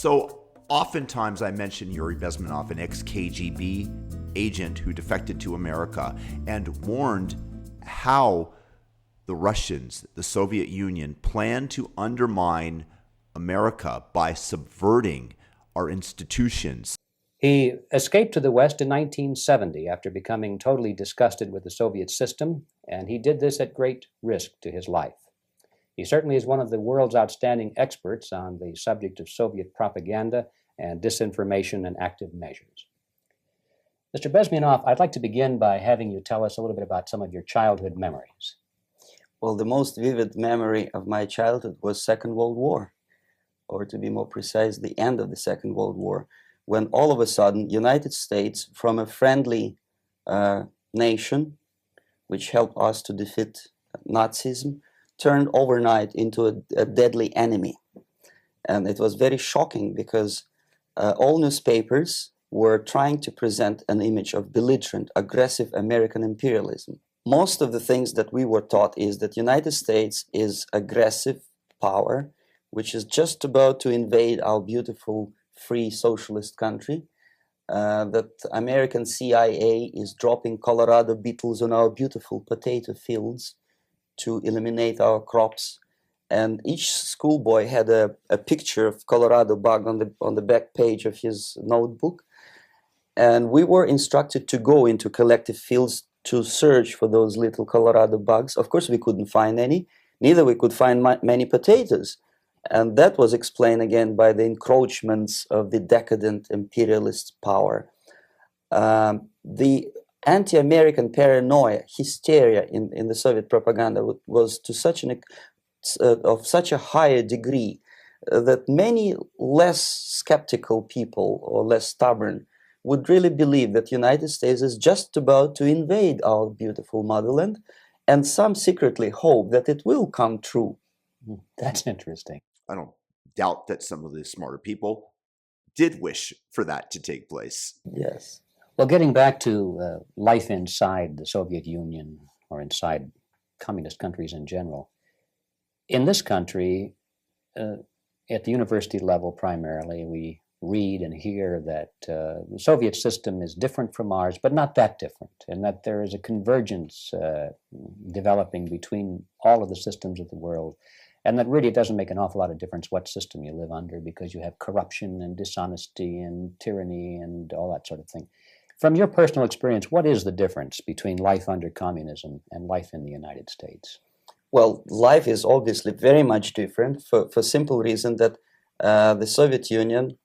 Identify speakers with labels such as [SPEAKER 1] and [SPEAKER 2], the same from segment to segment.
[SPEAKER 1] So oftentimes I mention Yuri Bezmenov, an ex-KGB agent who defected to America and warned how the Russians, the Soviet Union, planned to undermine America by subverting our institutions.
[SPEAKER 2] He escaped to the West in 1970 after becoming totally disgusted with the Soviet system, and he did this at great risk to his life. He certainly is one of the world's outstanding experts on the subject of Soviet propaganda and disinformation and active measures. Mr. Bezmenov, I'd like to begin by having you tell us a little bit about some of your childhood memories.
[SPEAKER 3] Well, the most vivid memory of my childhood was Second World War, or to be more precise, the end of the Second World War, when all of a sudden United States, from a friendly nation, which helped us to defeat Nazism, turned overnight into a deadly enemy. And it was very shocking because all newspapers were trying to present an image of belligerent, aggressive American imperialism. Most of the things that we were taught is that United States is aggressive power, which is just about to invade our beautiful, free socialist country, that American CIA is dropping Colorado beetles on our beautiful potato fields to eliminate our crops. And each schoolboy had a picture of Colorado bug on the back page of his notebook. And we were instructed to go into collective fields to search for those little Colorado bugs. Of course, we couldn't find any. Neither we could find many potatoes. And that was explained again by the encroachments of the decadent imperialist power. The anti-American paranoia, hysteria in the Soviet propaganda was to such of such a higher degree that many less skeptical people or less stubborn would really believe that United States is just about to invade our beautiful motherland, and some secretly hope that it will come true.
[SPEAKER 2] That's interesting.
[SPEAKER 1] I don't doubt that some of the smarter people did wish for that to take place.
[SPEAKER 3] Yes.
[SPEAKER 2] Well, getting back to life inside the Soviet Union or inside communist countries in general, in this country, at the university level primarily, we read and hear that the Soviet system is different from ours, but not that different, and that there is a convergence developing between all of the systems of the world, and that really it doesn't make an awful lot of difference what system you live under because you have corruption and dishonesty and tyranny and all that sort of thing. From your personal experience, what is the difference between life under communism and life in the United States?
[SPEAKER 3] Well, life is obviously very much different for simple reason that the Soviet Union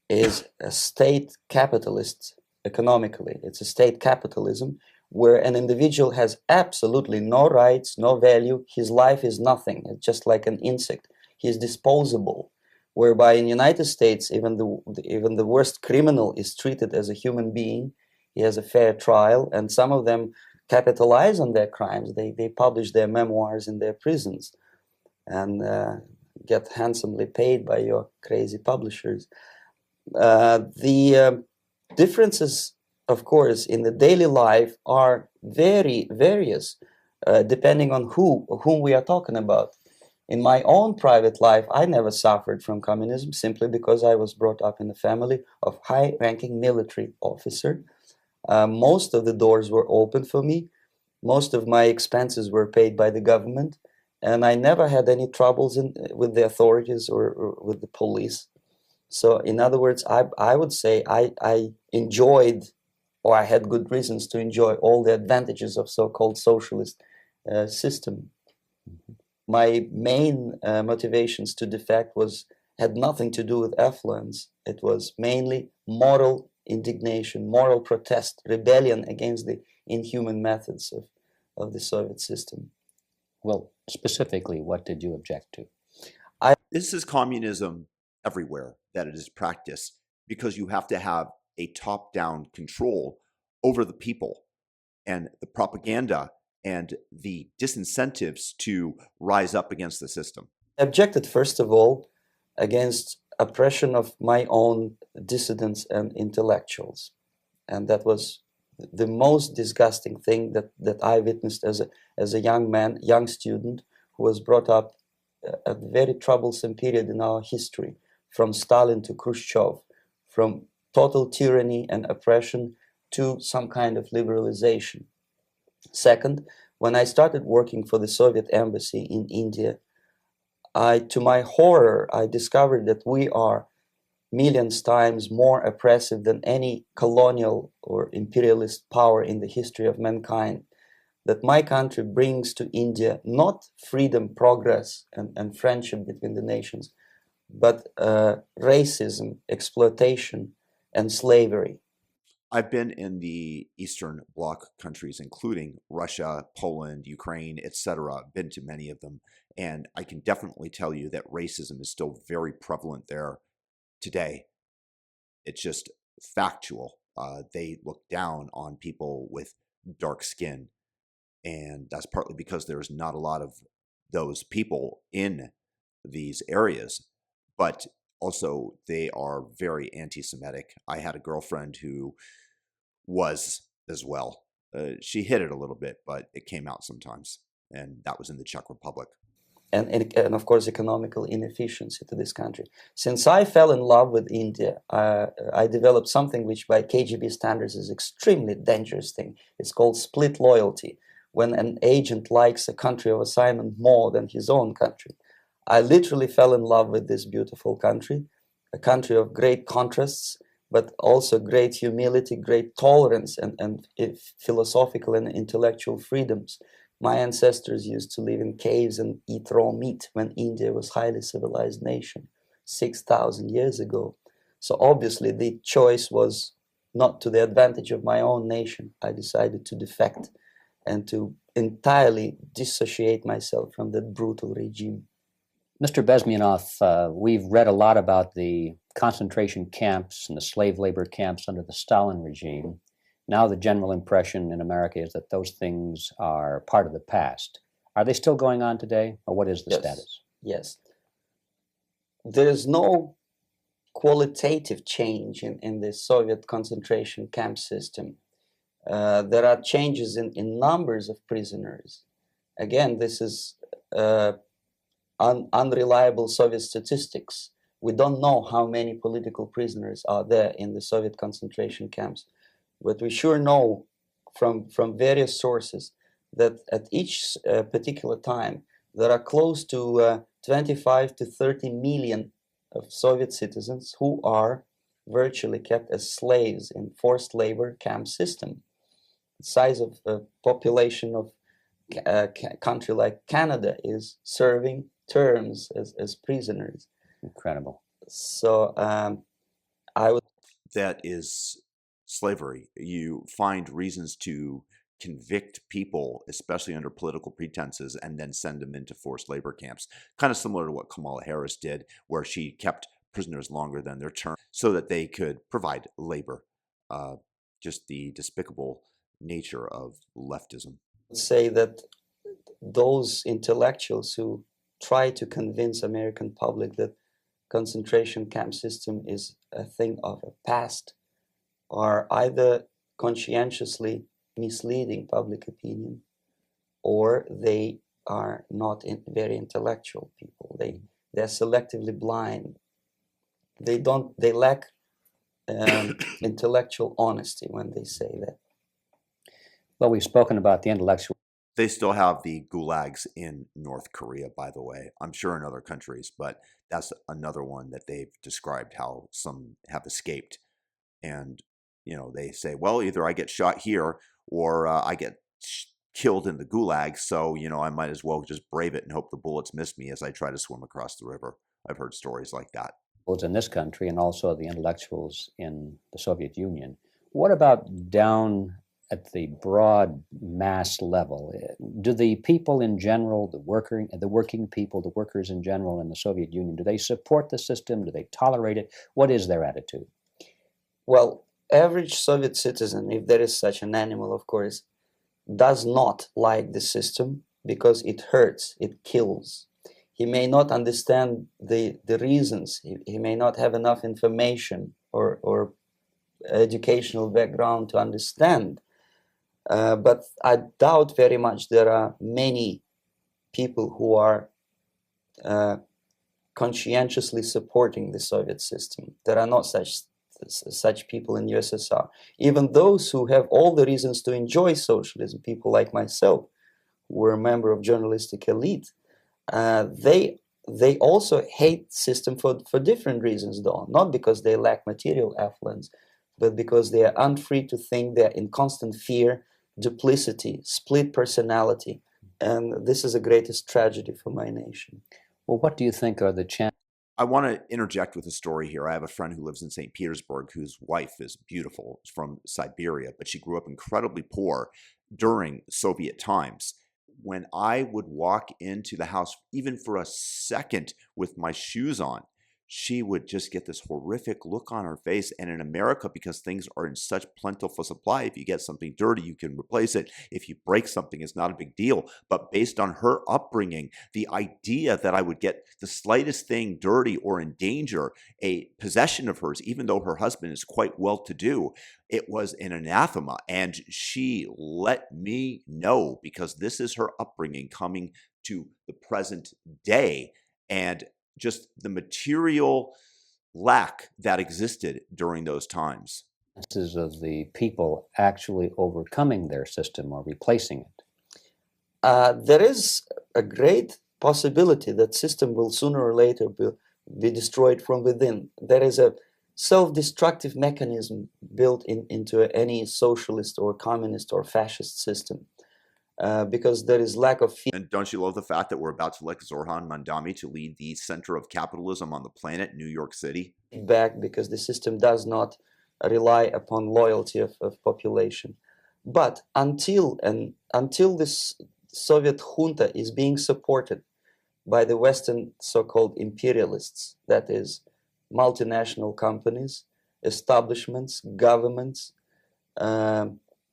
[SPEAKER 3] is a state capitalist economically. It's a state capitalism where an individual has absolutely no rights, no value. His life is nothing. It's just like an insect. He is disposable. Whereby in the United States, even the worst criminal is treated as a human being. He has a fair trial, and some of them capitalize on their crimes. They publish their memoirs in their prisons and get handsomely paid by your crazy publishers. The differences, of course, in the daily life are very various, depending on whom we are talking about. In my own private life, I never suffered from communism simply because I was brought up in a family of high-ranking military officer. Most of the doors were open for me. Most of my expenses were paid by the government, and I never had any troubles with the authorities or with the police. So, in other words, I would say I enjoyed, or I had good reasons to enjoy all the advantages of so-called socialist system.
[SPEAKER 2] Mm-hmm.
[SPEAKER 3] My main motivations to defect had nothing to do with affluence. It was mainly moral indignation, moral protest, rebellion against the inhuman methods of the Soviet system.
[SPEAKER 2] Well, specifically, what did you object to?
[SPEAKER 1] This is communism everywhere that it is practiced because you have to have a top-down control over the people, and the propaganda and the disincentives to rise up against the system.
[SPEAKER 3] I objected, first of all, against oppression of my own dissidents and intellectuals. And that was the most disgusting thing that I witnessed as a young man, young student, who was brought up at a very troublesome period in our history, from Stalin to Khrushchev, from total tyranny and oppression to some kind of liberalization. Second, when I started working for the Soviet embassy in India, to my horror, I discovered that we are millions times more oppressive than any colonial or imperialist power in the history of mankind. That my country brings to India not freedom, progress, and friendship between the nations, but racism, exploitation, and slavery.
[SPEAKER 1] I've been in the Eastern Bloc countries, including Russia, Poland, Ukraine, etc. Been to many of them, and I can definitely tell you that racism is still very prevalent there today. It's just factual. They look down on people with dark skin, and that's partly because there's not a lot of those people in these areas, but also they are very anti-Semitic. I had a girlfriend who was as well. She hid it a little bit, but it came out sometimes, and that was in the Czech Republic.
[SPEAKER 3] And of course, economical inefficiency to this country. Since I fell in love with India, I developed something which by KGB standards is extremely dangerous thing. It's called split loyalty, when an agent likes a country of assignment more than his own country. I literally fell in love with this beautiful country, a country of great contrasts, but also great humility, great tolerance, and philosophical and intellectual freedoms. My ancestors used to live in caves and eat raw meat when India was a highly civilized nation 6,000 years ago. So obviously the choice was not to the advantage of my own nation. I decided to defect and to entirely dissociate myself from that brutal regime.
[SPEAKER 2] Mr. Bezmenov, we've read a lot about the concentration camps and the slave labor camps under the Stalin regime. Now the general impression in America is that those things are part of the past. Are they still going on today, or what is the status?
[SPEAKER 3] Yes. There is no qualitative change in the Soviet concentration camp system. There are changes in numbers of prisoners. Again, this is unreliable Soviet statistics. We don't know how many political prisoners are there in the Soviet concentration camps. But we sure know from various sources that at each particular time, there are close to 25 to 30 million of Soviet citizens who are virtually kept as slaves in forced labor camp system. The size of the population of a country like Canada is serving terms as prisoners.
[SPEAKER 2] Incredible.
[SPEAKER 3] So I would...
[SPEAKER 1] That is slavery. You find reasons to convict people, especially under political pretenses, and then send them into forced labor camps. Kind of similar to what Kamala Harris did, where she kept prisoners longer than their term so that they could provide labor. Just the despicable nature of leftism.
[SPEAKER 3] Say that those intellectuals who try to convince American public that concentration camp system is a thing of a past are either conscientiously misleading public opinion, or they are not very intellectual people. They're selectively blind. They lack intellectual honesty when they say that.
[SPEAKER 2] Well, we've spoken about the intellectual.
[SPEAKER 1] They still have the gulags in North Korea, by the way. I'm sure in other countries, but that's another one that they've described how some have escaped. And, you know, they say, well, either I get shot here or I get killed in the gulag. So, you know, I might as well just brave it and hope the bullets miss me as I try to swim across the river. I've heard stories like that.
[SPEAKER 2] In this country and also the intellectuals in the Soviet Union. What about down at the broad mass level? Do the people in general, the working people, the workers in general in the Soviet Union, do they support the system? Do they tolerate it? What is their attitude?
[SPEAKER 3] Well, average Soviet citizen, if there is such an animal, of course, does not like the system because it hurts, it kills. He may not understand the reasons. He may not have enough information or educational background to understand. But I doubt very much there are many people who are conscientiously supporting the Soviet system. There are not such people in USSR. Even those who have all the reasons to enjoy socialism, people like myself, who were a member of journalistic elite, they also hate system for different reasons, though. Not because they lack material affluence, but because they are unfree to think, they're in constant fear, duplicity, split personality. And this is the greatest tragedy for my nation.
[SPEAKER 2] Well, what do you think are the chances?
[SPEAKER 1] I want to interject with a story here. I have a friend who lives in St. Petersburg whose wife is beautiful, from Siberia, but she grew up incredibly poor during Soviet times. When I would walk into the house, even for a second with my shoes on, she would just get this horrific look on her face. And in America, because things are in such plentiful supply, if you get something dirty, you can replace it. If you break something, it's not a big deal. But based on her upbringing, the idea that I would get the slightest thing dirty or endanger a possession of hers, even though her husband is quite well-to-do, it was an anathema. And she let me know, because this is her upbringing coming to the present day. And just the material lack that existed during those times.
[SPEAKER 2] Of the people actually overcoming their system or replacing it?
[SPEAKER 3] There is a great possibility that system will sooner or later be destroyed from within. There is a self-destructive mechanism built into any socialist or communist or fascist system. Because there is lack of fear.
[SPEAKER 1] And don't you love the fact that we're about to elect Zorhan Mandami to lead the center of capitalism on the planet, New York City?
[SPEAKER 3] Back, because the system does not rely upon loyalty of population. But until this Soviet junta is being supported by the Western so-called imperialists, that is, multinational companies, establishments, governments,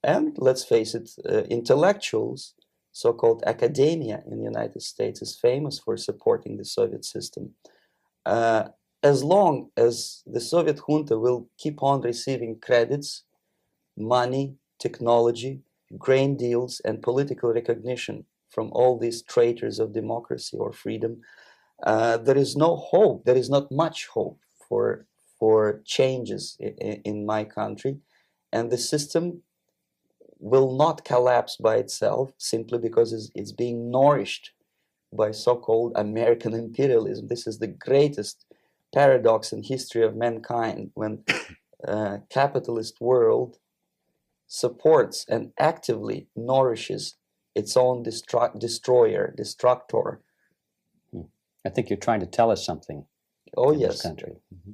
[SPEAKER 3] and let's face it, intellectuals, so-called academia in the United States is famous for supporting the Soviet system. As long as the Soviet junta will keep on receiving credits, money, technology, grain deals, and political recognition from all these traitors of democracy or freedom, there is no hope. There is not much hope for changes in my country, and the system will not collapse by itself simply because it's being nourished by so-called American imperialism. This is the greatest paradox in history of mankind, when capitalist world supports and actively nourishes its own destructor.
[SPEAKER 2] I think you're trying to tell us something.
[SPEAKER 3] Oh,
[SPEAKER 2] in
[SPEAKER 3] yes.
[SPEAKER 2] This country. Mm-hmm.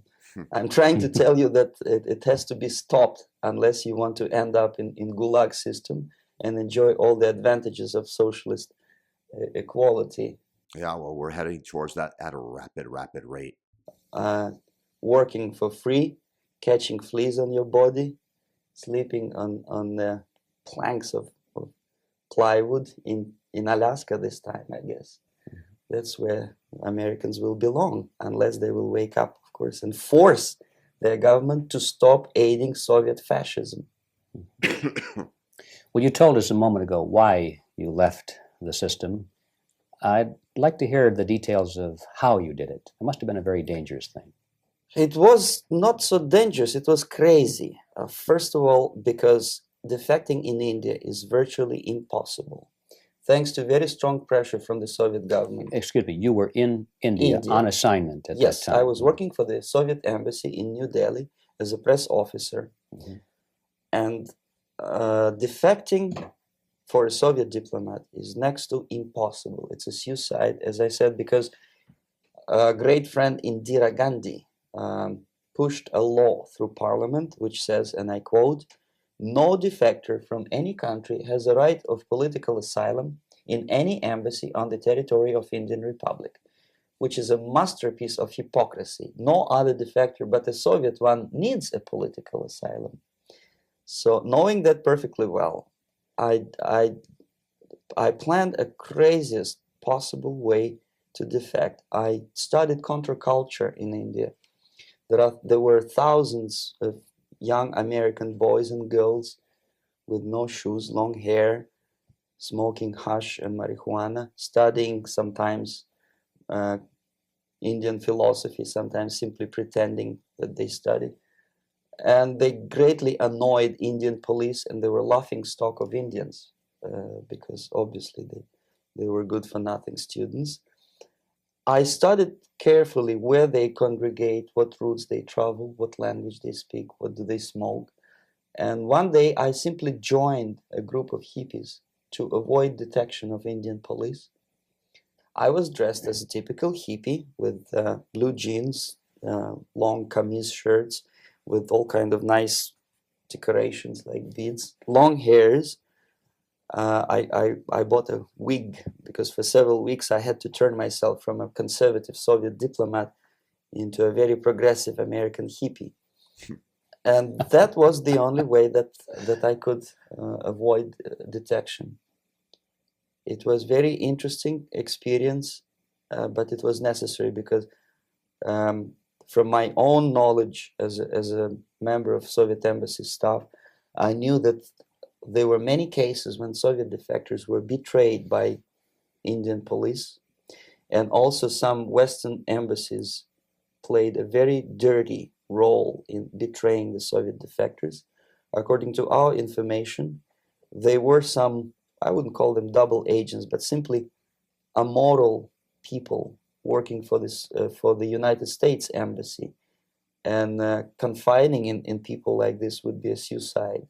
[SPEAKER 3] I'm trying to tell you that it has to be stopped unless you want to end up in Gulag system and enjoy all the advantages of socialist equality.
[SPEAKER 1] Yeah, well, we're heading towards that at a rapid rate.
[SPEAKER 3] Working for free, catching fleas on your body, sleeping on the planks of plywood in Alaska this time, I guess. That's where Americans will belong, unless they will wake up, of course, and force their government to stop aiding Soviet fascism.
[SPEAKER 2] Well, you told us a moment ago why you left the system. I'd like to hear the details of how you did it. It must have been a very dangerous thing.
[SPEAKER 3] It was not so dangerous, it was crazy. First of all, because defecting in India is virtually impossible, thanks to very strong pressure from the Soviet government.
[SPEAKER 2] Excuse me, you were in India. On assignment at that time.
[SPEAKER 3] Yes, I was working for the Soviet embassy in New Delhi as a press officer. Mm-hmm. And defecting for a Soviet diplomat is next to impossible. It's a suicide, as I said, because a great friend Indira Gandhi pushed a law through parliament which says, and I quote, "No defector from any country has a right of political asylum in any embassy on the territory of Indian Republic," which is a masterpiece of hypocrisy. No other defector but a Soviet one needs a political asylum. So knowing that perfectly well, I planned a craziest possible way to defect. I studied counterculture in India. There were thousands of young American boys and girls with no shoes, long hair, smoking hash and marijuana, studying sometimes Indian philosophy, sometimes simply pretending that they study. And they greatly annoyed Indian police, and they were laughing stock of Indians because obviously they were good for nothing students. I studied carefully where they congregate, what routes they travel, what language they speak, what do they smoke. And one day I simply joined a group of hippies to avoid detection of Indian police. I was dressed as a typical hippie with blue jeans, long camise shirts with all kind of nice decorations like beads, long hairs. I bought a wig because for several weeks I had to turn myself from a conservative Soviet diplomat into a very progressive American hippie. And that was the only way that I could avoid detection. It was very interesting experience, but it was necessary because from my own knowledge as a member of Soviet embassy staff, I knew that there were many cases when Soviet defectors were betrayed by Indian police, and also some Western embassies played a very dirty role in betraying the Soviet defectors. According to our information, they were some, I wouldn't call them double agents, but simply immoral people working for the United States embassy, and confining in people like this would be a suicide.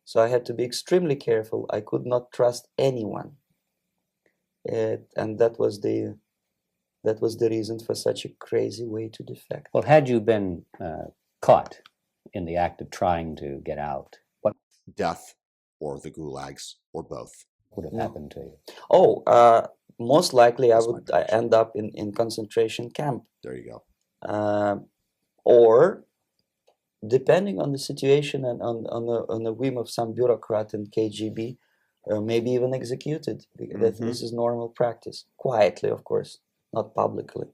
[SPEAKER 3] So I had to be extremely careful. I could not trust anyone, and that was the reason for such a crazy way to defect.
[SPEAKER 2] Well, had you been caught in the act of trying to get out, what
[SPEAKER 1] Death or the gulags or both.
[SPEAKER 2] would have happened to you?
[SPEAKER 3] Oh, most likely I
[SPEAKER 1] That's my
[SPEAKER 3] would
[SPEAKER 1] prediction.
[SPEAKER 3] end up in concentration camp,
[SPEAKER 1] There you go.
[SPEAKER 3] or depending on the situation and on the whim of some bureaucrat in KGB, maybe even executed. This is normal practice, quietly, of course, not publicly.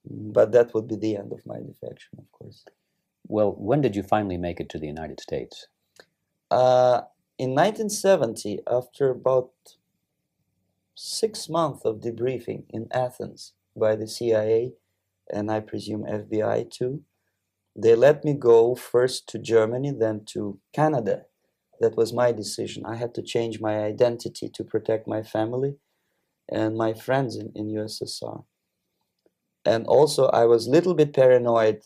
[SPEAKER 3] But that would be the end of my defection, of course.
[SPEAKER 2] Well, when did you finally make it to the United States?
[SPEAKER 3] In 1970, after about 6 months of debriefing in Athens by the CIA, and I presume FBI too, they let me go first to Germany, then to Canada. That was my decision. I had to change my identity to protect my family and my friends in USSR. And also I was a little bit paranoid,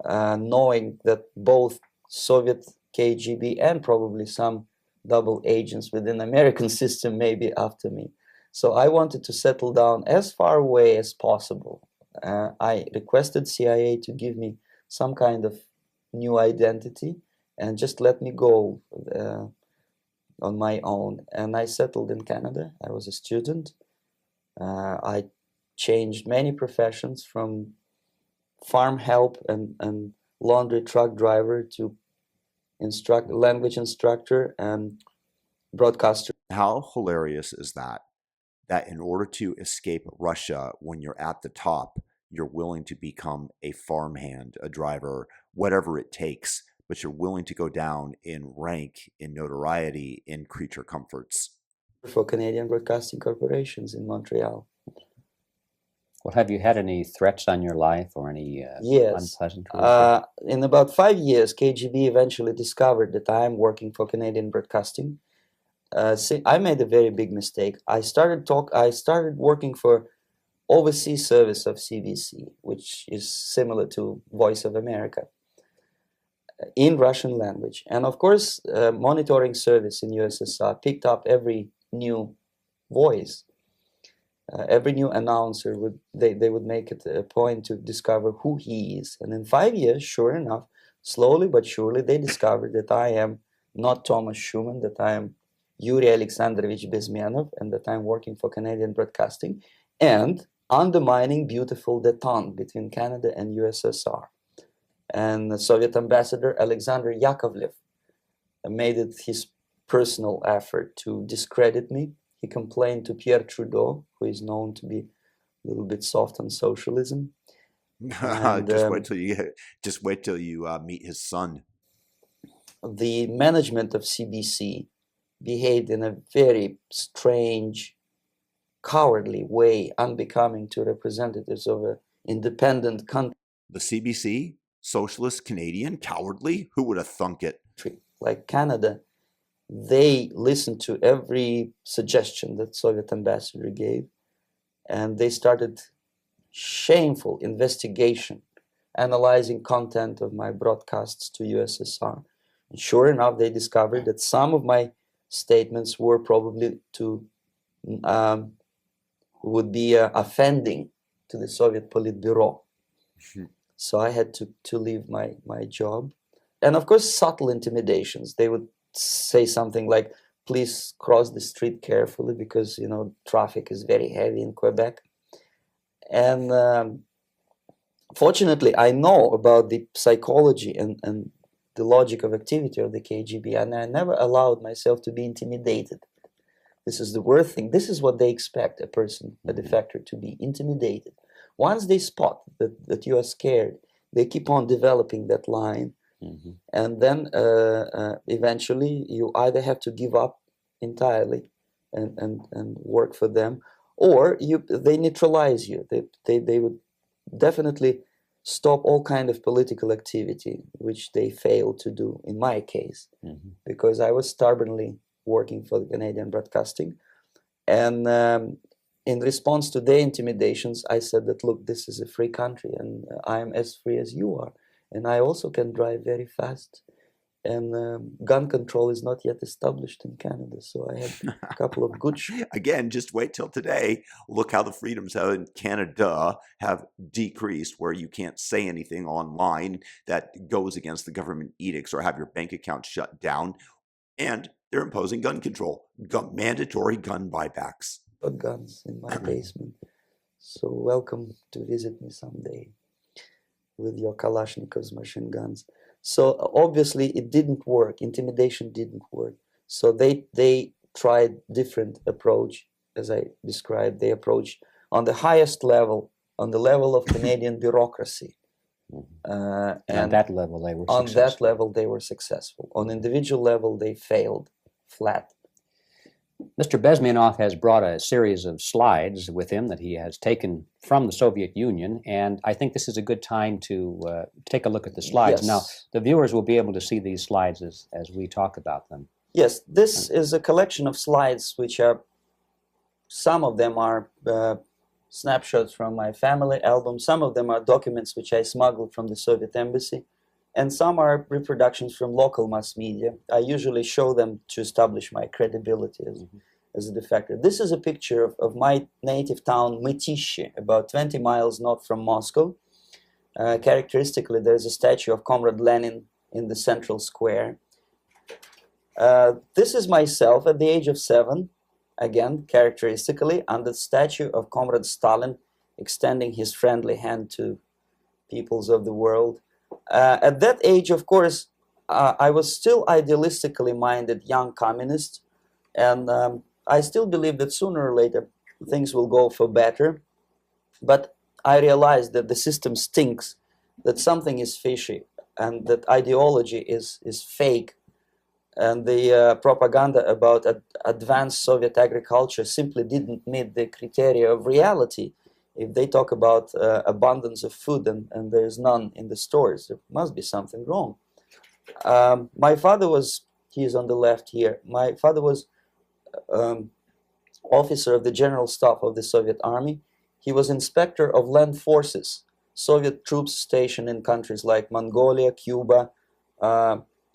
[SPEAKER 3] knowing that both Soviet KGB and probably some double agents within American system may be after me. So I wanted to settle down as far away as possible. I requested CIA to give me some kind of new identity and just let me go on my own. And I settled in Canada. I was a student. I changed many professions, from farm help and laundry truck driver to language instructor and broadcaster.
[SPEAKER 1] How hilarious is that? That in order to escape Russia, when you're at the top, you're willing to become a farmhand, a driver, whatever it takes, but you're willing to go down in rank, in notoriety, in creature comforts.
[SPEAKER 3] For Canadian Broadcasting Corporations in Montreal.
[SPEAKER 2] Well, have you had any threats on your life or any
[SPEAKER 3] Yes.
[SPEAKER 2] unpleasantries?
[SPEAKER 3] In about 5 years, KGB eventually discovered that I am working for Canadian Broadcasting. I made a very big mistake. I started working for overseas service of CBC, which is similar to Voice of America, in Russian language. And of course, monitoring service in USSR picked up every new voice. Every new announcer they would make it a point to discover who he is. And in 5 years, sure enough, slowly but surely, they discovered that I am not Thomas Schumann, that I am Yuri Alexandrovich Bezmenov, and that I'm working for Canadian Broadcasting, and undermining beautiful détente between Canada and USSR. And the Soviet ambassador Alexander Yakovlev made it his personal effort to discredit me. He complained to Pierre Trudeau, who is known to be a little bit soft on socialism. And,
[SPEAKER 1] just wait till you meet his son.
[SPEAKER 3] The management of CBC behaved in a very strange, cowardly way, unbecoming to representatives of an independent country.
[SPEAKER 1] The CBC, socialist, Canadian, cowardly? Who would have thunk it?
[SPEAKER 3] Like Canada, they listened to every suggestion that Soviet ambassador gave, and they started shameful investigation, analyzing content of my broadcasts to USSR. And sure enough, they discovered that some of my statements were probably would be offending to the Soviet Politburo. So I had to leave my job. And of course, subtle intimidations. They would say something like, please cross the street carefully because, you know, traffic is very heavy in Quebec. And fortunately, I know about the psychology and the logic of activity of the KGB, and I never allowed myself to be intimidated. This is the worst thing. This is what they expect a person, a defector, to be intimidated. Once they spot that you are scared, they keep on developing that line. And then eventually you either have to give up entirely and work for them, or they neutralize you. They would definitely stop all kind of political activity, which they failed to do in my case, because I was stubbornly working for the Canadian Broadcasting. And in response to their intimidations, I said that, look, this is a free country and I am as free as you are. And I also can drive very fast. And gun control is not yet established in Canada. So I had a couple of good...
[SPEAKER 1] Again, just wait till today. Look how the freedoms in Canada have decreased, where you can't say anything online that goes against the government edicts or have your bank account shut down. And they're imposing gun control, mandatory gun buybacks.
[SPEAKER 3] But guns in my basement. So welcome to visit me someday with your Kalashnikovs machine guns. So obviously it didn't work. Intimidation didn't work. So they tried different approach, as I described. They approached on the highest level, on the level of Canadian bureaucracy.
[SPEAKER 2] And on that level they were
[SPEAKER 3] successful. On that level they were successful. On individual level they failed flat.
[SPEAKER 2] Mr. Bezmenov has brought a series of slides with him that he has taken from the Soviet Union, and I think this is a good time to take a look at the slides.
[SPEAKER 3] Yes.
[SPEAKER 2] Now, the viewers will be able to see these slides as we talk about them.
[SPEAKER 3] Yes, this is a collection of slides which are, some of them are snapshots from my family album, some of them are documents which I smuggled from the Soviet embassy, and some are reproductions from local mass media. I usually show them to establish my credibility as a defector. This is a picture of my native town, Mytishi, about 20 miles north from Moscow. Characteristically, there's a statue of Comrade Lenin in the central square. This is myself at the age of 7, again, characteristically, under the statue of Comrade Stalin, extending his friendly hand to peoples of the world. At that age, of course, I was still idealistically minded young communist, and I still believe that sooner or later things will go for better. But I realized that the system stinks, that something is fishy, and that ideology is fake, and the propaganda about advanced Soviet agriculture simply didn't meet the criteria of reality. If they talk about abundance of food and there's none in the stores, there must be something wrong. My father was, he is on the left here, my father was officer of the General Staff of the Soviet Army. He was inspector of land forces, Soviet troops stationed in countries like Mongolia, Cuba,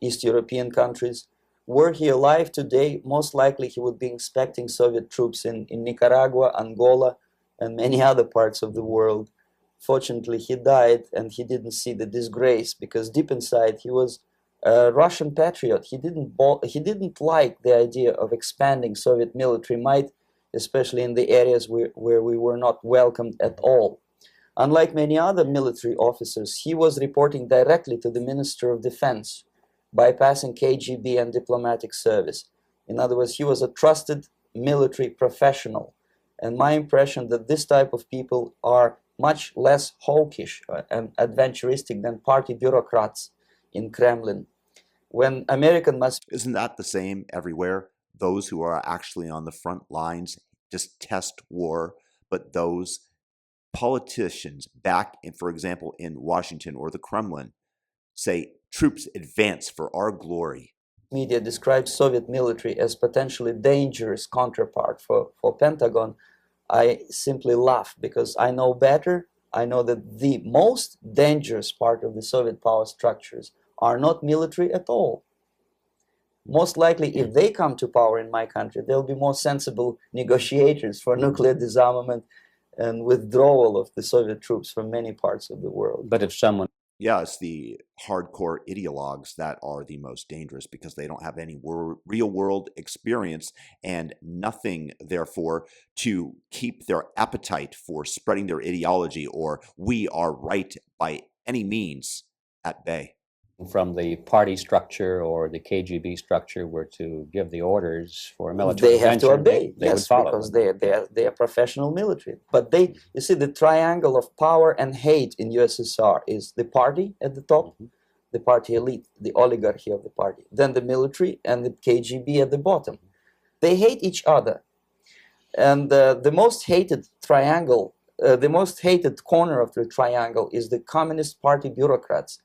[SPEAKER 3] East European countries. Were he alive today, most likely he would be inspecting Soviet troops in Nicaragua, Angola, and many other parts of the world. Fortunately, he died and he didn't see the disgrace, because deep inside he was a Russian patriot. He didn't like the idea of expanding Soviet military might, especially in the areas where we were not welcomed at all. Unlike many other military officers, he was reporting directly to the Minister of Defense, bypassing KGB and diplomatic service. In other words, he was a trusted military professional. And my impression that this type of people are much less hawkish and adventuristic than party bureaucrats in Kremlin. When American must...
[SPEAKER 1] Isn't that the same everywhere? Those who are actually on the front lines detest war, but those politicians back in, for example, in Washington or the Kremlin say, troops advance for our glory.
[SPEAKER 3] Media describes Soviet military as potentially dangerous counterpart for Pentagon. I simply laugh because I know better. I know that the most dangerous part of the Soviet power structures are not military at all. Most likely, if they come to power in my country, they'll be more sensible negotiators for nuclear disarmament and withdrawal of the Soviet troops from many parts of the world.
[SPEAKER 2] But if someone...
[SPEAKER 1] Yeah, it's the hardcore ideologues that are the most dangerous because they don't have any real world experience and nothing, therefore, to keep their appetite for spreading their ideology or we are right by any means at bay.
[SPEAKER 2] From the party structure or the KGB structure were to give the orders for a military
[SPEAKER 3] they have to obey,
[SPEAKER 2] they would
[SPEAKER 3] yes,
[SPEAKER 2] follow,
[SPEAKER 3] because they are professional military. But they, you see, the triangle of power and hate in USSR is the party at the top, the party elite, the oligarchy of the party, then the military and the KGB at the bottom. They hate each other, and the most hated triangle, the most hated corner of the triangle is the Communist Party bureaucrats.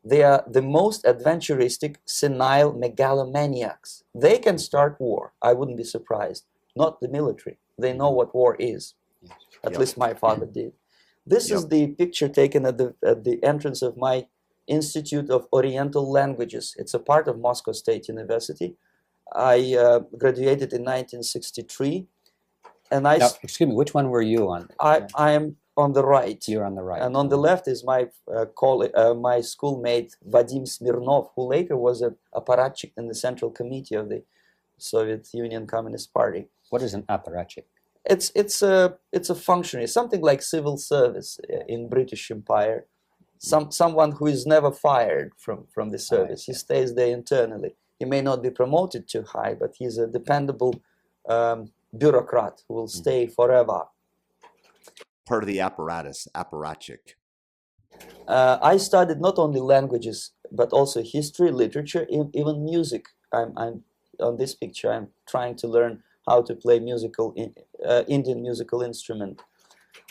[SPEAKER 3] They are the most adventuristic, senile megalomaniacs. They can start war. I wouldn't be surprised. Not the military. They know what war is. At least my father did. This is the picture taken at the entrance of my Institute of Oriental Languages. It's a part of Moscow State University. I graduated in 1963. And I...
[SPEAKER 2] Now, excuse me, which one were you on?
[SPEAKER 3] I am on the right.
[SPEAKER 2] You're on the right.
[SPEAKER 3] And on the left is my my schoolmate Vadim Smirnov, who later was an apparatchik in the Central Committee of the Soviet Union Communist Party.
[SPEAKER 2] What is an apparatchik?
[SPEAKER 3] It's a functionary, something like civil service in British Empire. Someone who is never fired from the service. He stays there internally. He may not be promoted too high, but he's a dependable bureaucrat who will stay forever.
[SPEAKER 1] Part of the apparatus, apparatchik.
[SPEAKER 3] I studied not only languages, but also history, literature, even music. I'm on this picture, I'm trying to learn how to play Indian musical instrument.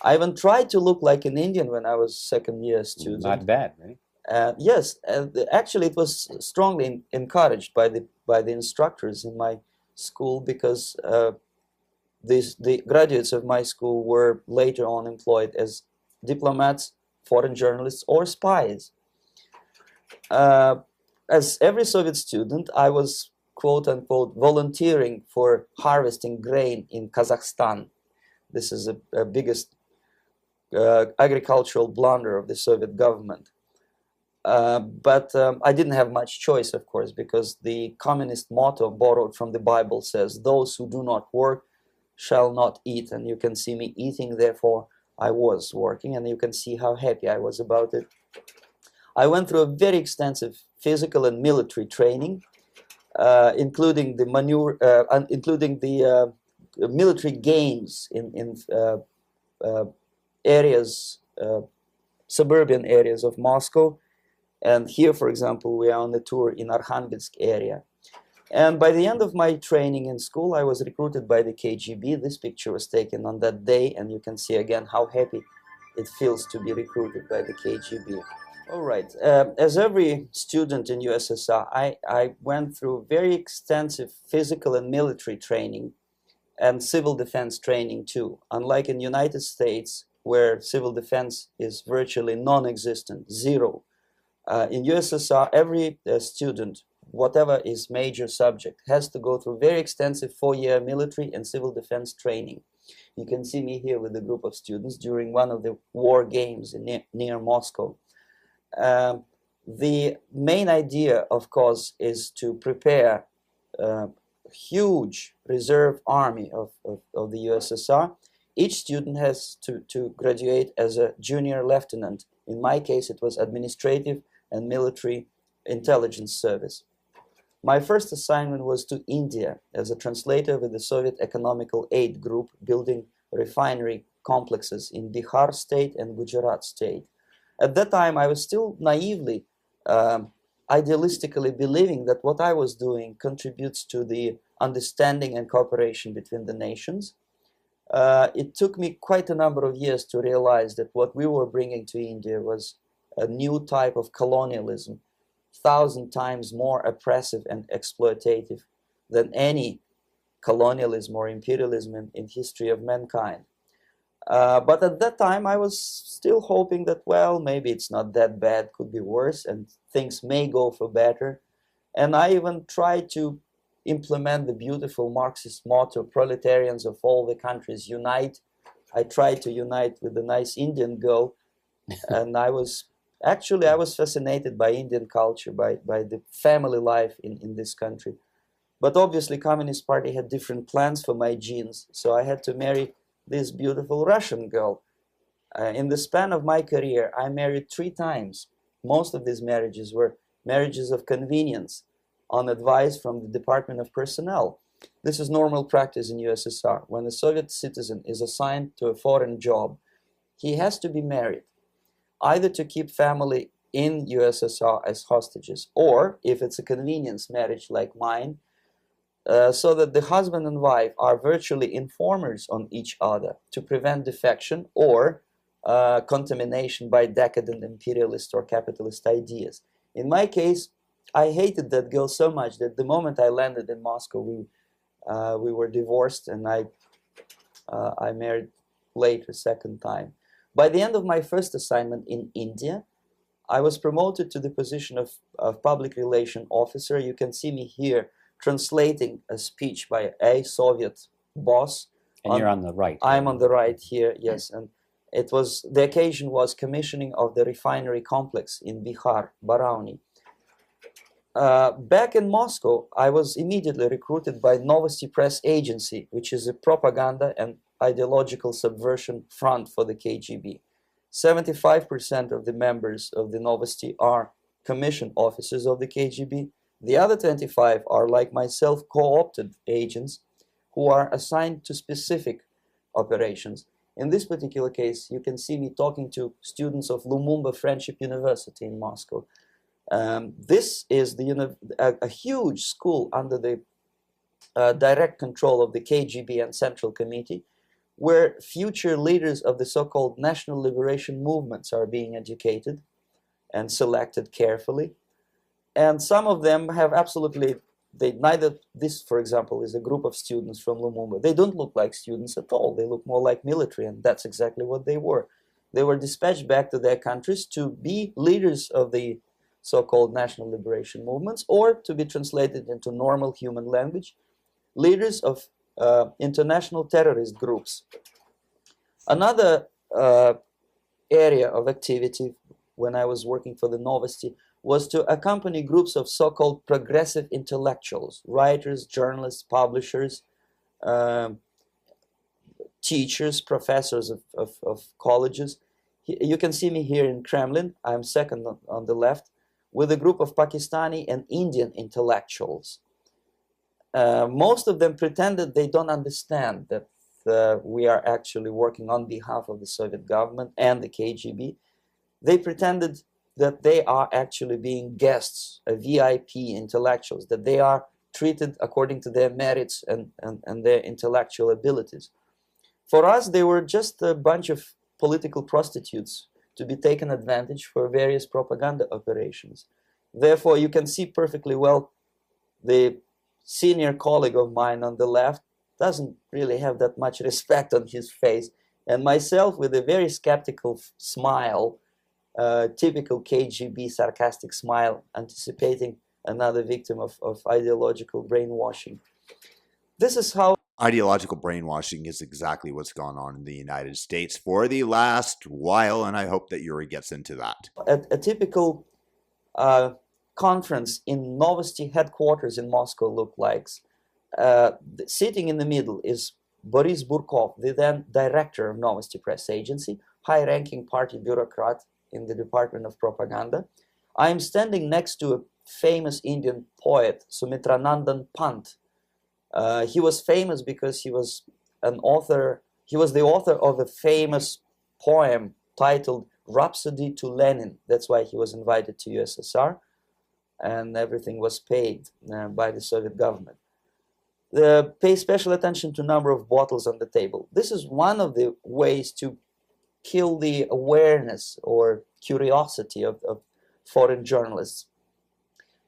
[SPEAKER 3] I even tried to look like an Indian when I was second-year student.
[SPEAKER 2] Not bad, right?
[SPEAKER 3] Yes, actually it was strongly encouraged by the instructors in my school because the graduates of my school were later on employed as diplomats, foreign journalists, or spies. As every Soviet student, I was, quote-unquote, volunteering for harvesting grain in Kazakhstan. This is the biggest agricultural blunder of the Soviet government. But I didn't have much choice, of course, because the communist motto borrowed from the Bible says, those who do not work shall not eat. And you can see me eating, therefore I was working, and you can see how happy I was about it. I went through a very extensive physical and military training, including the military games in areas, suburban areas of Moscow. And here, for example, we are on the tour in Arkhangelsk area. And by the end of my training in school, I was recruited by the KGB. This picture was taken on that day, and you can see again how happy it feels to be recruited by the KGB. All right. As every student in USSR, I went through very extensive physical and military training and civil defense training too. Unlike in the United States, where civil defense is virtually non-existent, zero. In USSR, every student, whatever is major subject, has to go through very extensive 4-year military and civil defense training. You can see me here with a group of students during one of the war games near Moscow. The main idea, of course, is to prepare a huge reserve army of the USSR. Each student has to graduate as a junior lieutenant. In my case, it was administrative and military intelligence service. My first assignment was to India as a translator with the Soviet Economical Aid Group building refinery complexes in Bihar state and Gujarat state. At that time, I was still naively, idealistically believing that what I was doing contributes to the understanding and cooperation between the nations. It took me quite a number of years to realize that what we were bringing to India was a new type of colonialism, 1,000 times more oppressive and exploitative than any colonialism or imperialism in history of mankind. But at that time, I was still hoping that, well, maybe it's not that bad, could be worse, and things may go for better. And I even tried to implement the beautiful Marxist motto, proletarians of all the countries unite. I tried to unite with a nice Indian girl, and I was fascinated by Indian culture, by the family life in this country. But obviously, Communist Party had different plans for my genes, so I had to marry this beautiful Russian girl. In the span of my career, I married 3 times. Most of these marriages were marriages of convenience on advice from the Department of Personnel. This is normal practice in USSR. When a Soviet citizen is assigned to a foreign job, he has to be married, either to keep family in USSR as hostages, or if it's a convenience marriage like mine, so that the husband and wife are virtually informers on each other to prevent defection or contamination by decadent imperialist or capitalist ideas. In my case, I hated that girl so much that the moment I landed in Moscow, we were divorced, and I married later, second time. By the end of my first assignment in India, I was promoted to the position of public relation officer. You can see me here translating a speech by a Soviet boss.
[SPEAKER 2] And you're on the right.
[SPEAKER 3] I'm on the right here, yes. And the occasion was commissioning of the refinery complex in Bihar, Barauni. Back in Moscow, I was immediately recruited by Novosti Press Agency, which is a propaganda and ideological subversion front for the KGB. 75% of the members of the Novosti are commissioned officers of the KGB. The other 25 are, like myself, co-opted agents who are assigned to specific operations. In this particular case, you can see me talking to students of Lumumba Friendship University in Moscow. This is a huge school under the direct control of the KGB and Central Committee, where future leaders of the so-called national liberation movements are being educated and selected carefully. And some of them have this, for example, is a group of students from Lumumba. They don't look like students at all. They look more like military, and that's exactly what they were. They were dispatched back to their countries to be leaders of the so-called national liberation movements, or to be translated into normal human language, leaders of international terrorist groups. Another area of activity when I was working for the Novosti was to accompany groups of so-called progressive intellectuals, writers, journalists, publishers, teachers, professors of colleges. You can see me here in Kremlin. I'm second on the left, with a group of Pakistani and Indian intellectuals. Most of them pretended they don't understand that we are actually working on behalf of the Soviet government and the KGB. They pretended that they are actually being guests, VIP intellectuals, that they are treated according to their merits and their intellectual abilities. For us, they were just a bunch of political prostitutes to be taken advantage for various propaganda operations. Therefore, you can see perfectly well the senior colleague of mine on the left doesn't really have that much respect on his face, and myself with a very skeptical smile, typical KGB sarcastic smile, anticipating another victim of ideological brainwashing. This is how
[SPEAKER 1] Ideological brainwashing is exactly what's gone on in the United States for the last while, and I hope that Yuri gets into that.
[SPEAKER 3] a typical conference in Novosti headquarters in Moscow looked like. Sitting in the middle is Boris Burkov, the then director of Novosti Press Agency, high-ranking party bureaucrat in the Department of Propaganda. I am standing next to a famous Indian poet, Sumitranandan Pant. He was famous because he was an author. He was the author of a famous poem titled Rhapsody to Lenin. That's why he was invited to USSR, and everything was paid by the Soviet government. Pay special attention to number of bottles on the table. This is one of the ways to kill the awareness or curiosity of foreign journalists.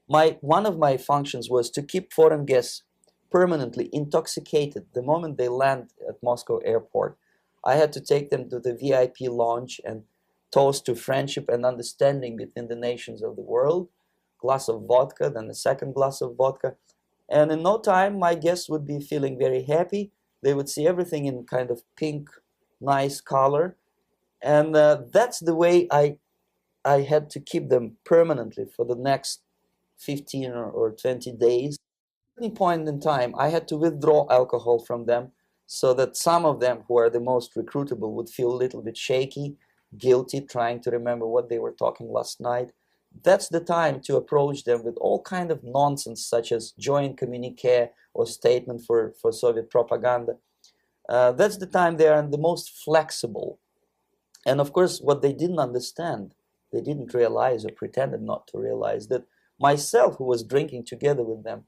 [SPEAKER 3] One of my functions was to keep foreign guests permanently intoxicated the moment they land at Moscow airport. I had to take them to the VIP lounge and toast to friendship and understanding between the nations of the world. Glass of vodka, then a second glass of vodka. And in no time, my guests would be feeling very happy. They would see everything in kind of pink, nice color. And that's the way I had to keep them permanently for the next 15 or 20 days. At any point in time, I had to withdraw alcohol from them so that some of them who are the most recruitable would feel a little bit shaky, guilty, trying to remember what they were talking last night. That's the time to approach them with all kind of nonsense, such as joint communique or statement for Soviet propaganda. That's the time they are the most flexible. And of course, what they didn't understand, they didn't realize or pretended not to realize, that myself, who was drinking together with them,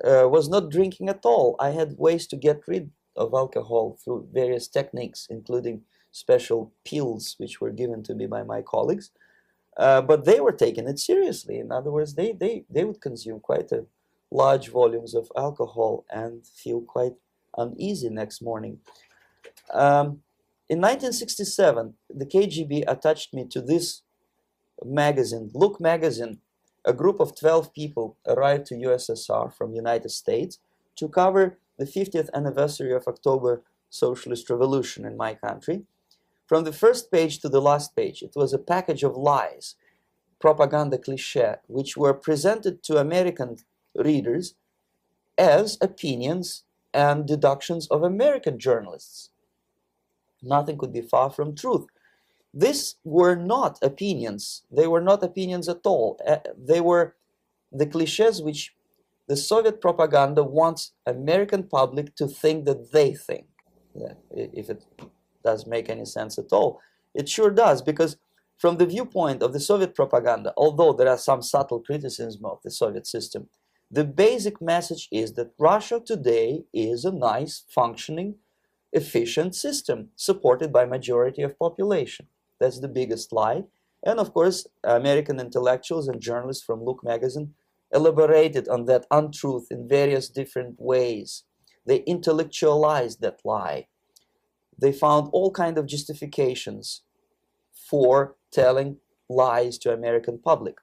[SPEAKER 3] was not drinking at all. I had ways to get rid of alcohol through various techniques, including special pills which were given to me by my colleagues. But they were taking it seriously. In other words, they would consume quite a large volumes of alcohol and feel quite uneasy next morning. In 1967, the KGB attached me to this magazine, Look magazine. A group of 12 people arrived to USSR from United States to cover the 50th anniversary of October Socialist Revolution in my country. From the first page to the last page, it was a package of lies, propaganda cliché, which were presented to American readers as opinions and deductions of American journalists. Nothing could be far from truth. These were not opinions. They were not opinions at all. They were the clichés which the Soviet propaganda wants American public to think that they think. If it does make any sense at all. It sure does, because from the viewpoint of the Soviet propaganda, although there are some subtle criticisms of the Soviet system, the basic message is that Russia today is a nice, functioning, efficient system supported by majority of population. That's the biggest lie. And of course, American intellectuals and journalists from Look magazine elaborated on that untruth in various different ways. They intellectualized that lie. They found all kinds of justifications for telling lies to American public.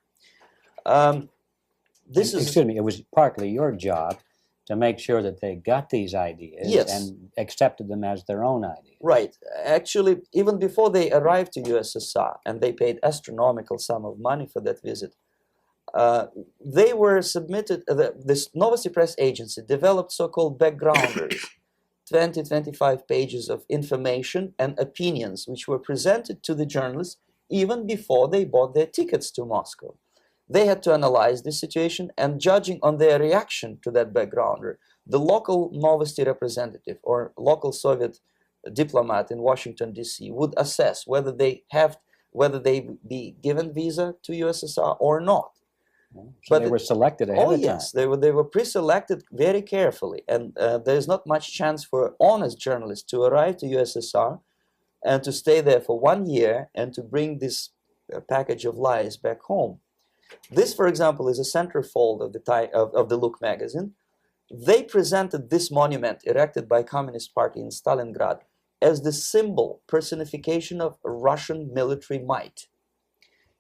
[SPEAKER 2] Excuse me, it was partly your job to make sure that they got these ideas,
[SPEAKER 3] yes,
[SPEAKER 2] and accepted them as their own ideas.
[SPEAKER 3] Right. Actually, even before they arrived to USSR, and they paid astronomical sum of money for that visit, they were submitted, this Novosti Press Agency developed so-called backgrounders, 20-25 pages of information and opinions which were presented to the journalists even before they bought their tickets to Moscow. They had to analyze the situation, and judging on their reaction to that backgrounder, the local Novosti representative or local Soviet diplomat in Washington, D.C. would assess whether they be given visa to USSR or not.
[SPEAKER 2] So they were selected ahead of time.
[SPEAKER 3] Yes, they were pre-selected very carefully, and there is not much chance for honest journalists to arrive to USSR and to stay there for 1 year and to bring this package of lies back home. This, for example, is a centerfold of the Look magazine. They presented this monument erected by Communist Party in Stalingrad as the symbol, personification of Russian military might.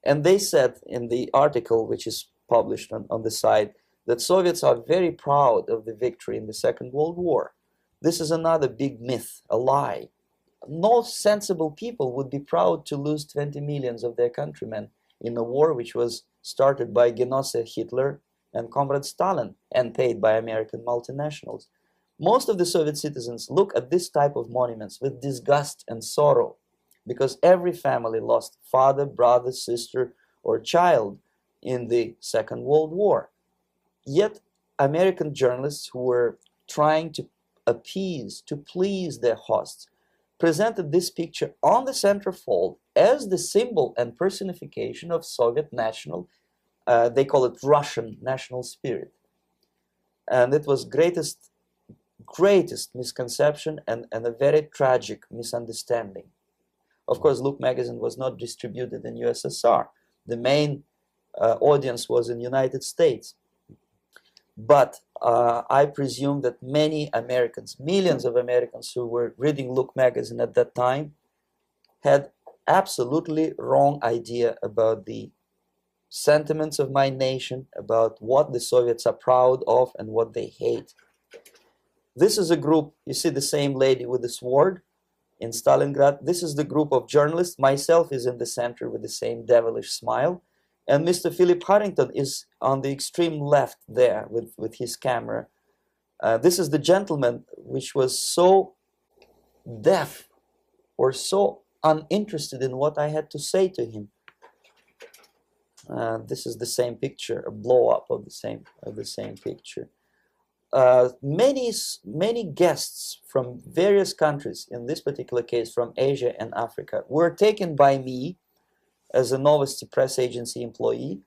[SPEAKER 3] And they said in the article, which is published on the site, that Soviets are very proud of the victory in the Second World War. This is another big myth, a lie. No sensible people would be proud to lose 20 millions of their countrymen in a war which was started by Genoese Hitler and Comrade Stalin and paid by American multinationals. Most of the Soviet citizens look at this type of monuments with disgust and sorrow, because every family lost father, brother, sister, or child in the Second World War. Yet American journalists who were trying to appease, to please their hosts, presented this picture on the centerfold as the symbol and personification of Soviet national, they call it Russian national spirit. And it was greatest greatest misconception and a very tragic misunderstanding. Of course, Look magazine was not distributed in USSR. The main audience was in United States. But I presume that many Americans, millions of Americans who were reading Look magazine at that time, had absolutely wrong idea about the sentiments of my nation, about what the Soviets are proud of and what they hate. This is a group, you see the same lady with the sword in Stalingrad. This is the group of journalists. Myself is in the center with the same devilish smile. And Mr. Philip Harrington is on the extreme left there with his camera. This is the gentleman which was so deaf or so uninterested in what I had to say to him. This is the same picture, a blow-up of the same picture. Many guests from various countries, in this particular case from Asia and Africa, were taken by me as a Novosti press agency employee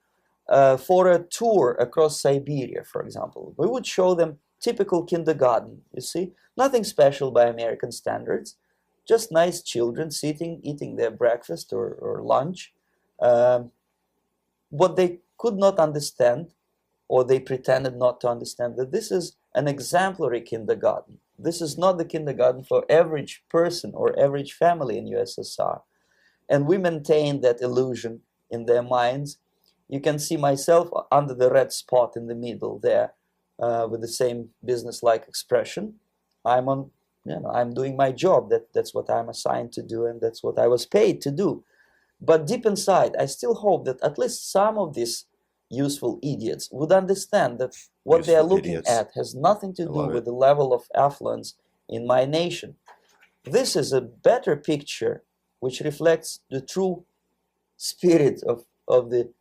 [SPEAKER 3] for a tour across Siberia, for example. We would show them typical kindergarten, you see, nothing special by American standards, just nice children sitting, eating their breakfast or lunch. What they could not understand, or they pretended not to understand, that this is an exemplary kindergarten. This is not the kindergarten for average person or average family in USSR. And we maintain that illusion in their minds. You can see myself under the red spot in the middle there with the same business-like expression. I'm doing my job. That's what I'm assigned to do, and that's what I was paid to do. But deep inside, I still hope that at least some of these useful idiots would understand that what they are looking at has nothing to do with the level of affluence in my nation. This is a better picture which reflects the true spirit of the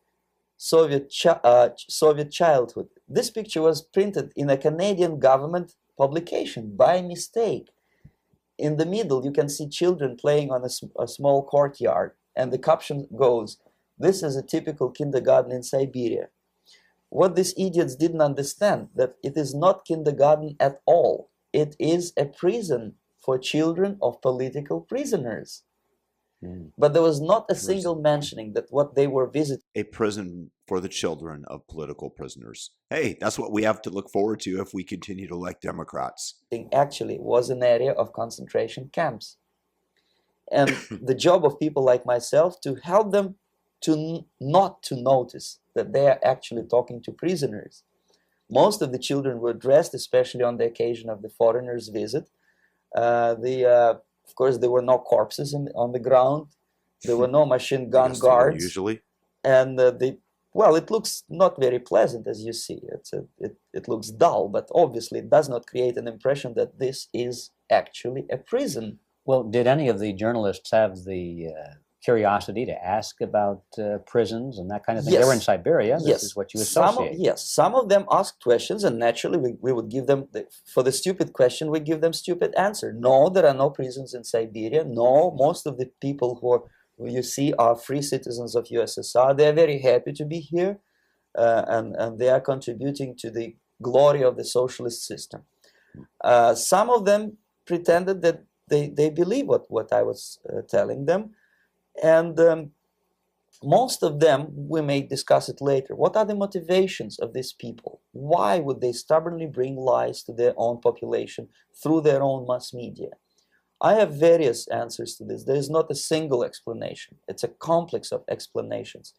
[SPEAKER 3] Soviet childhood. This picture was printed in a Canadian government publication by mistake. In the middle, you can see children playing on a small courtyard, and the caption goes, "This is a typical kindergarten in Siberia." What these idiots didn't understand, that it is not kindergarten at all. It is a prison for children of political prisoners. But there was not a single mentioning that what they were visiting.
[SPEAKER 1] A prison for the children of political prisoners. Hey, that's what we have to look forward to if we continue to elect Democrats.
[SPEAKER 3] Actually was an area of concentration camps. And the job of people like myself to help them to not to notice that they are actually talking to prisoners. Most of the children were dressed, especially on the occasion of the foreigners' visit. Of course, there were no corpses on the ground. There were no machine gun guards.
[SPEAKER 1] Usually.
[SPEAKER 3] And well, it looks not very pleasant, as you see. It looks dull, but obviously it does not create an impression that this is actually a prison.
[SPEAKER 2] Well, did any of the journalists have the curiosity to ask about prisons and that kind of thing?
[SPEAKER 3] Yes.
[SPEAKER 2] They were in Siberia. This
[SPEAKER 3] Yes.
[SPEAKER 2] is what you associate.
[SPEAKER 3] Yes, some of them asked questions, and naturally we would give them, for the stupid question, we give them stupid answer. No, there are no prisons in Siberia. No, most of the people who you see are free citizens of USSR. They are very happy to be here, and they are contributing to the glory of the socialist system. Some of them pretended that they believe what I was telling them. And most of them, we may discuss it later, what are the motivations of these people? Why would they stubbornly bring lies to their own population through their own mass media? I have various answers to this. There is not a single explanation. It's a complex of explanations.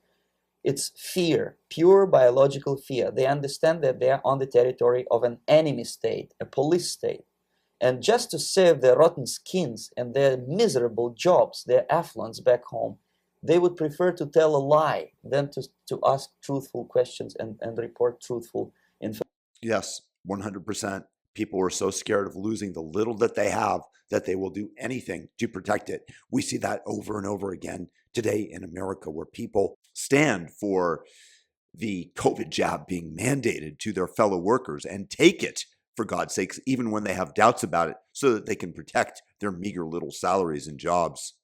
[SPEAKER 3] It's fear, pure biological fear. They understand that they are on the territory of an enemy state, a police state. And just to save their rotten skins and their miserable jobs, their affluence back home, they would prefer to tell a lie than to ask truthful questions and report truthful information.
[SPEAKER 1] Yes, 100%. People are so scared of losing the little that they have that they will do anything to protect it. We see that over and over again today in America, where people stand for the COVID jab being mandated to their fellow workers and take it, for God's sakes, even when they have doubts about it, so that they can protect their meager little salaries and jobs.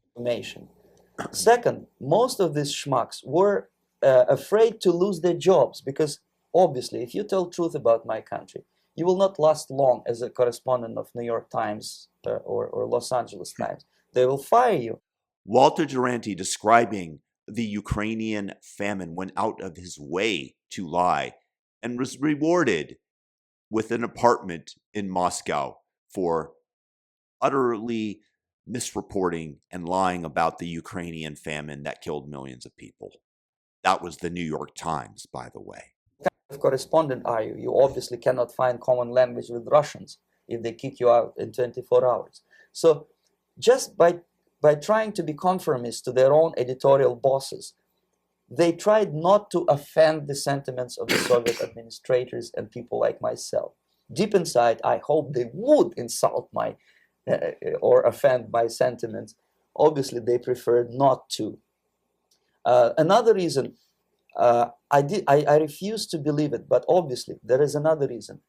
[SPEAKER 3] Second, most of these schmucks were afraid to lose their jobs, because obviously if you tell truth about my country, you will not last long as a correspondent of New York Times or Los Angeles Times. They will fire you.
[SPEAKER 1] Walter Duranty, describing the Ukrainian famine, went out of his way to lie and was rewarded with an apartment in Moscow for utterly misreporting and lying about the Ukrainian famine that killed millions of people. That was the New York Times, by the way.
[SPEAKER 3] What kind of correspondent are you? You obviously cannot find common language with Russians if they kick you out in 24 hours. So just by trying to be conformist to their own editorial bosses, they tried not to offend the sentiments of the Soviet administrators and people like myself. Deep inside, I hope they would insult my or offend my sentiments. Obviously, they preferred not to. Another reason, I refuse to believe it, but obviously, there is another reason.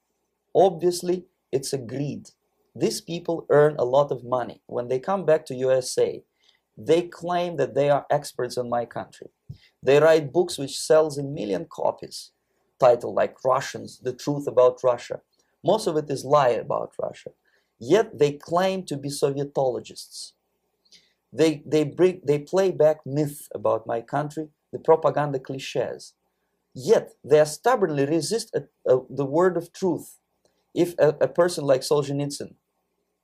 [SPEAKER 3] Obviously, it's a greed. These people earn a lot of money. When they come back to USA, they claim that they are experts on my country. They write books which sells in million copies, titled like Russians, The Truth About Russia. Most of it is lie about Russia. Yet they claim to be Sovietologists. They play back myth about my country, the propaganda cliches. Yet they stubbornly resist the word of truth. If a person like Solzhenitsyn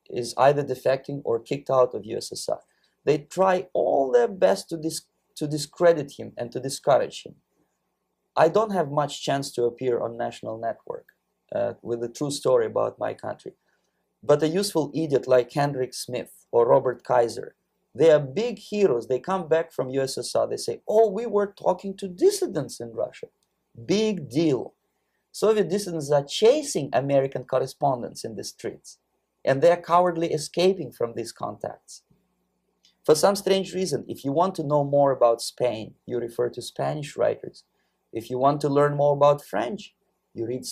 [SPEAKER 3] is either defecting or kicked out of USSR, they try all their best to discredit him and to discourage him. I don't have much chance to appear on national network with a true story about my country. But a useful idiot like Hendrik Smith or Robert Kaiser, they are big heroes. They come back from USSR. They say, oh, we were talking to dissidents in Russia. Big deal. Soviet dissidents are chasing American correspondents in the streets, and they are cowardly escaping from these contacts. For some strange reason, if you want to know more about Spain, you refer to Spanish writers. If you want to learn more about French, you read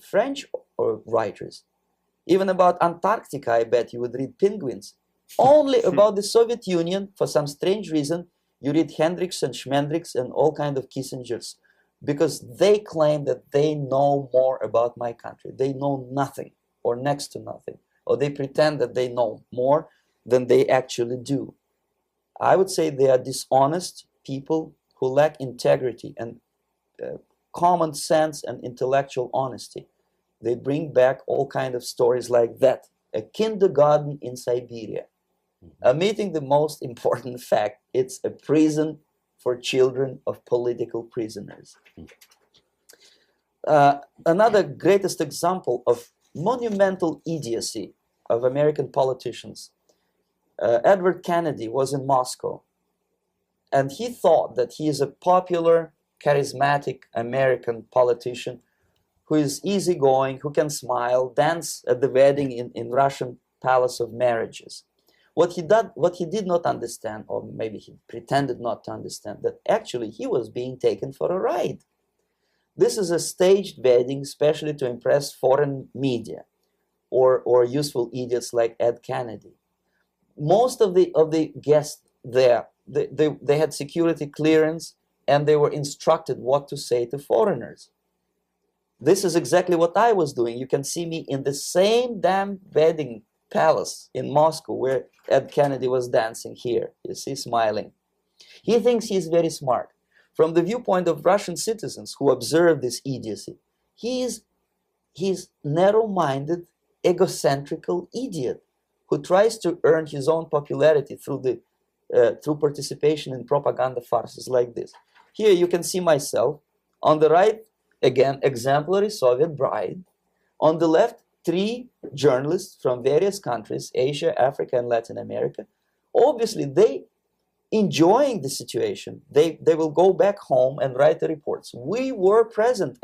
[SPEAKER 3] French writers. Even about Antarctica, I bet you would read Penguins. Only about the Soviet Union, for some strange reason, you read Hendricks and Schmendricks and all kinds of Kissingers, because they claim that they know more about my country. They know nothing, or next to nothing, or they pretend that they know more than they actually do. I would say they are dishonest people who lack integrity and common sense and intellectual honesty. They bring back all kinds of stories like that. A kindergarten in Siberia. Omitting the most important fact, it's a prison for children of political prisoners. Another greatest example of monumental idiocy of American politicians. Edward Kennedy was in Moscow, and he thought that he is a popular, charismatic American politician who is easygoing, who can smile, dance at the wedding in Russian Palace of Marriages. What he did not understand, or maybe he pretended not to understand, that actually he was being taken for a ride. This is a staged wedding, especially to impress foreign media or useful idiots like Ed Kennedy. Most of the guests there, they had security clearance, and they were instructed what to say to foreigners. This is exactly what I was doing. You can see me in the same damn wedding palace in Moscow where Ed Kennedy was dancing here. You see, smiling. He thinks he's very smart. From the viewpoint of Russian citizens who observe this idiocy, he's narrow-minded, egocentrical idiot who tries to earn his own popularity through participation in propaganda farces like this. Here you can see myself. On the right, again, exemplary Soviet bride. On the left, 3 journalists from various countries, Asia, Africa, and Latin America. Obviously, they enjoying the situation. They will go back home and write the reports. We were present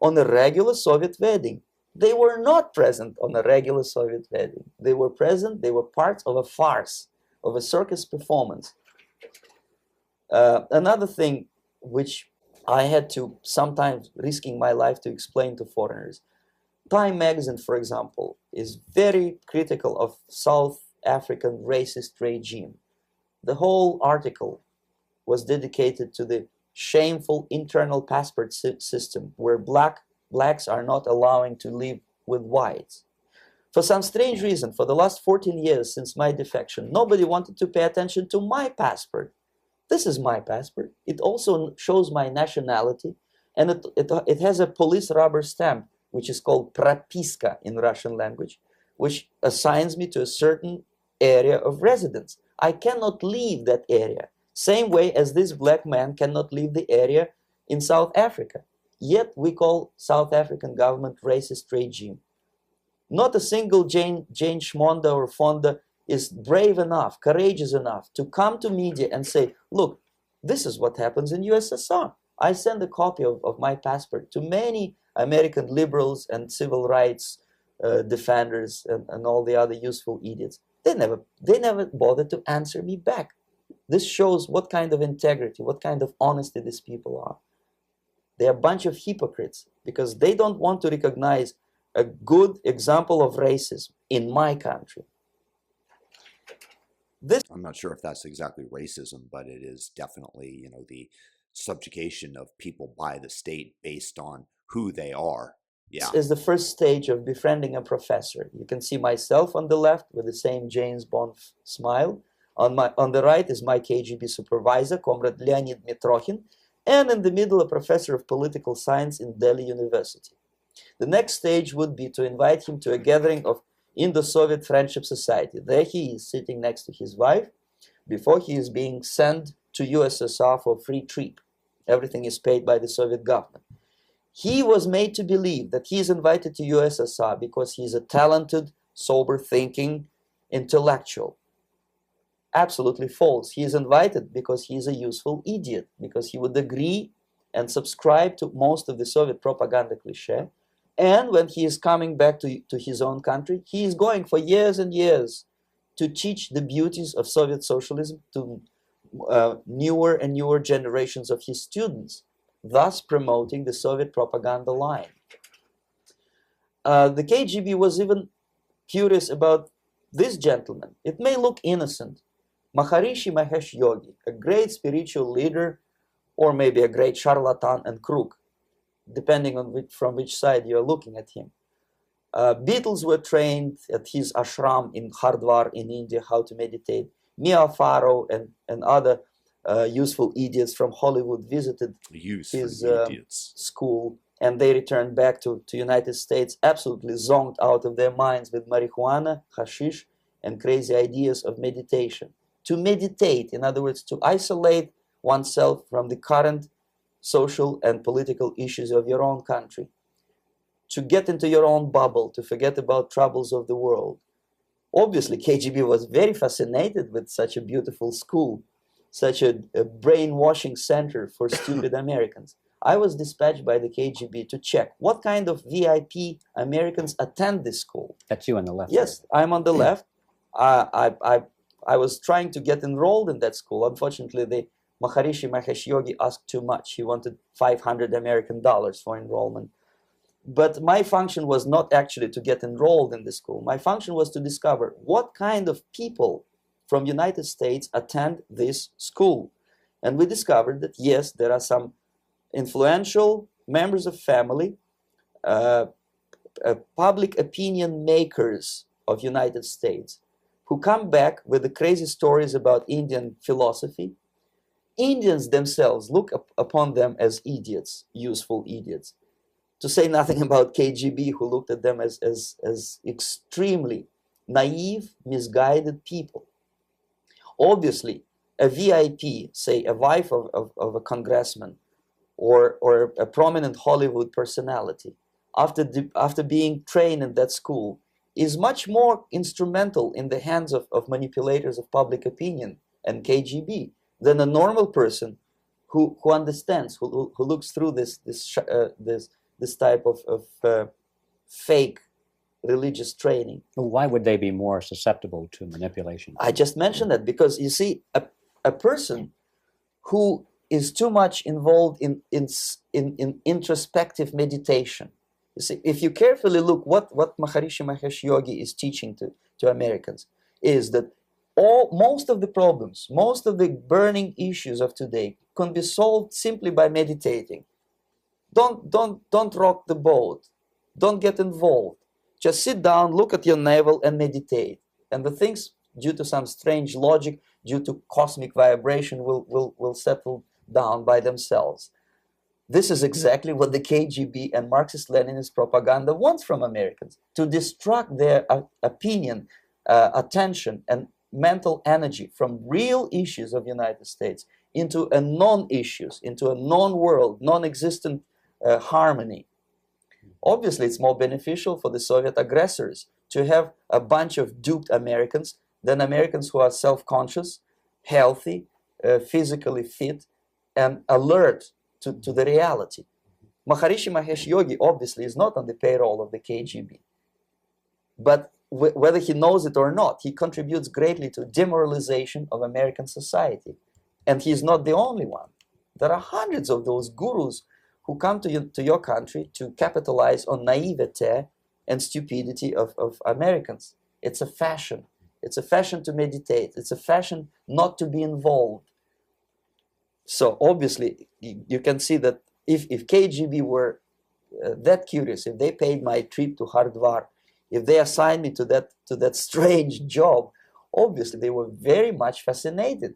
[SPEAKER 3] on a regular Soviet wedding. They were not present on a regular Soviet wedding. They were present, they were part of a farce, of a circus performance. Another thing which I had to sometimes risking my life to explain to foreigners. Time magazine, for example, is very critical of South African racist regime. The whole article was dedicated to the shameful internal passport system where blacks are not allowed to live with whites. For some strange reason, for the last 14 years since my defection, nobody wanted to pay attention to my passport. This is my passport. It also shows my nationality, and it has a police rubber stamp, which is called propiska in Russian language, which assigns me to a certain area of residence. I cannot leave that area, same way as this black man cannot leave the area in South Africa. Yet we call South African government racist regime. Not a single Jane Schmonda or Fonda is brave enough, courageous enough to come to media and say, look, this is what happens in USSR. I send a copy of my passport to many American liberals and civil rights defenders and all the other useful idiots. They never bothered to answer me back. This shows what kind of integrity, what kind of honesty these people are. They're a bunch of hypocrites because they don't want to recognize a good example of racism in my country.
[SPEAKER 1] I'm not sure if that's exactly racism, but it is definitely, you know, the subjugation of people by the state based on who they are. Yeah.
[SPEAKER 3] Is the first stage of befriending a professor. You can see myself on the left with the same James Bond smile. On the right is my KGB supervisor, Comrade Leonid Mitrokhin, and in the middle a professor of political science in Delhi University. The next stage would be to invite him to a gathering of Indo-Soviet Friendship Society. There he is sitting next to his wife before he is being sent to USSR for a free trip. Everything is paid by the Soviet government. He was made to believe that he is invited to USSR because he is a talented, sober-thinking intellectual. Absolutely false. He is invited because he is a useful idiot, because he would agree and subscribe to most of the Soviet propaganda cliché. And when he is coming back to his own country, he is going for years and years to teach the beauties of Soviet socialism to newer and newer generations of his students, thus promoting the Soviet propaganda line. The KGB was even curious about this gentleman. It may look innocent. Maharishi Mahesh Yogi, a great spiritual leader, or maybe a great charlatan and crook, depending on from which side you are looking at him. Beatles were trained at his ashram in Hardwar in India how to meditate. Mia Farrow and other useful idiots from Hollywood visited his school, and they returned back to United States absolutely zonked out of their minds with marijuana, hashish, and crazy ideas of meditation. To meditate, in other words, to isolate oneself from the current social and political issues of your own country, to get into your own bubble, to forget about troubles of the world. Obviously, KGB was very fascinated with such a beautiful school, such a brainwashing center for stupid Americans. I was dispatched by the KGB to check what kind of VIP Americans attend this school.
[SPEAKER 2] That's you on the left.
[SPEAKER 3] Yes, I'm on the left. I was trying to get enrolled in that school. Unfortunately, the Maharishi Mahesh Yogi asked too much. He wanted $500 American for enrollment. But my function was not actually to get enrolled in the school. My function was to discover what kind of people from United States attend this school. And we discovered that, yes, there are some influential members of family, public opinion makers of United States who come back with the crazy stories about Indian philosophy. Indians themselves look upon them as idiots, useful idiots. To say nothing about KGB, who looked at them as extremely naive, misguided people. Obviously, a VIP, say a wife of a congressman or a prominent Hollywood personality, after being trained in that school, is much more instrumental in the hands of manipulators of public opinion and KGB than a normal person who understands, who looks through this type of fake religious training.
[SPEAKER 2] Why would they be more susceptible to manipulation?
[SPEAKER 3] I just mentioned that because, you see, a person who is too much involved in introspective meditation. You see, if you carefully look what Maharishi Mahesh Yogi is teaching to Americans, is that most of the problems, most of the burning issues of today can be solved simply by meditating. Don't rock the boat. Don't get involved. Just sit down, look at your navel, and meditate. And the things, due to some strange logic, due to cosmic vibration, will settle down by themselves. This is exactly what the KGB and Marxist-Leninist propaganda wants from Americans, to distract their opinion, attention, and mental energy from real issues of the United States into a non-issues, into a non-world, non-existent harmony. Obviously, it's more beneficial for the Soviet aggressors to have a bunch of duped Americans than Americans who are self-conscious, healthy, physically fit, and alert to the reality. Maharishi Mahesh Yogi obviously is not on the payroll of the KGB. But whether he knows it or not, he contributes greatly to demoralization of American society. And he's not the only one. There are hundreds of those gurus who come to your country to capitalize on naivete and stupidity of Americans. It's a fashion. It's a fashion to meditate. It's a fashion not to be involved. So obviously, you can see that if KGB were that curious, if they paid my trip to Hardwar, if they assigned me to that strange job, obviously they were very much fascinated.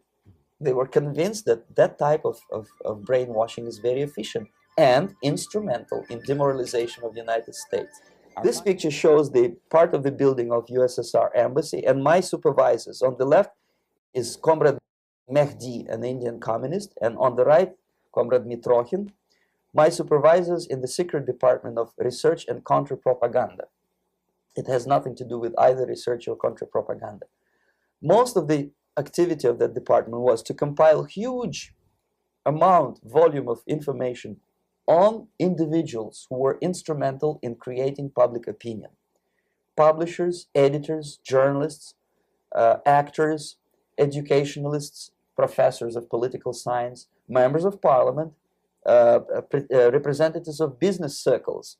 [SPEAKER 3] They were convinced that that type of brainwashing is very efficient and instrumental in demoralization of the United States. This picture shows the part of the building of USSR embassy, and my supervisors. On the left is Comrade Mehdi, an Indian communist, and on the right, Comrade Mitrokhin, my supervisors in the secret department of research and counter-propaganda. It has nothing to do with either research or counter-propaganda. Most of the activity of that department was to compile huge volume of information on individuals who were instrumental in creating public opinion. Publishers, editors, journalists, actors, educationalists, professors of political science, members of parliament, representatives of business circles.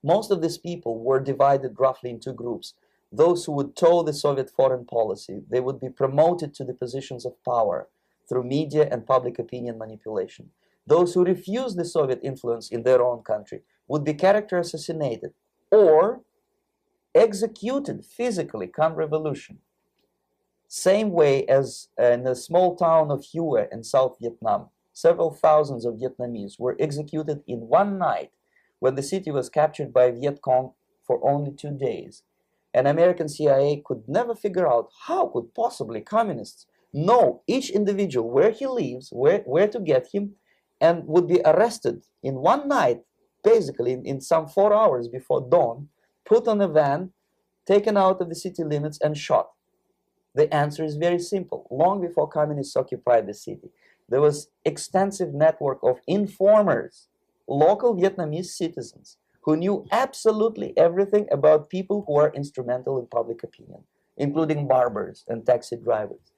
[SPEAKER 3] Most of these people were divided roughly into groups. Those who would toe the Soviet foreign policy, they would be promoted to the positions of power through media and public opinion manipulation. Those who refused the Soviet influence in their own country would be character assassinated or executed physically come revolution. Same way as in the small town of Hue in South Vietnam, several thousands of Vietnamese were executed in one night when the city was captured by Viet Cong for only 2 days. And American CIA could never figure out how could possibly communists know each individual, where he lives, where to get him, and would be arrested in one night, basically in some 4 hours before dawn, put on a van, taken out of the city limits and shot. The answer is very simple. Long before communists occupied the city, there was extensive network of informers, local Vietnamese citizens, who knew absolutely everything about people who are instrumental in public opinion, including barbers and taxi drivers.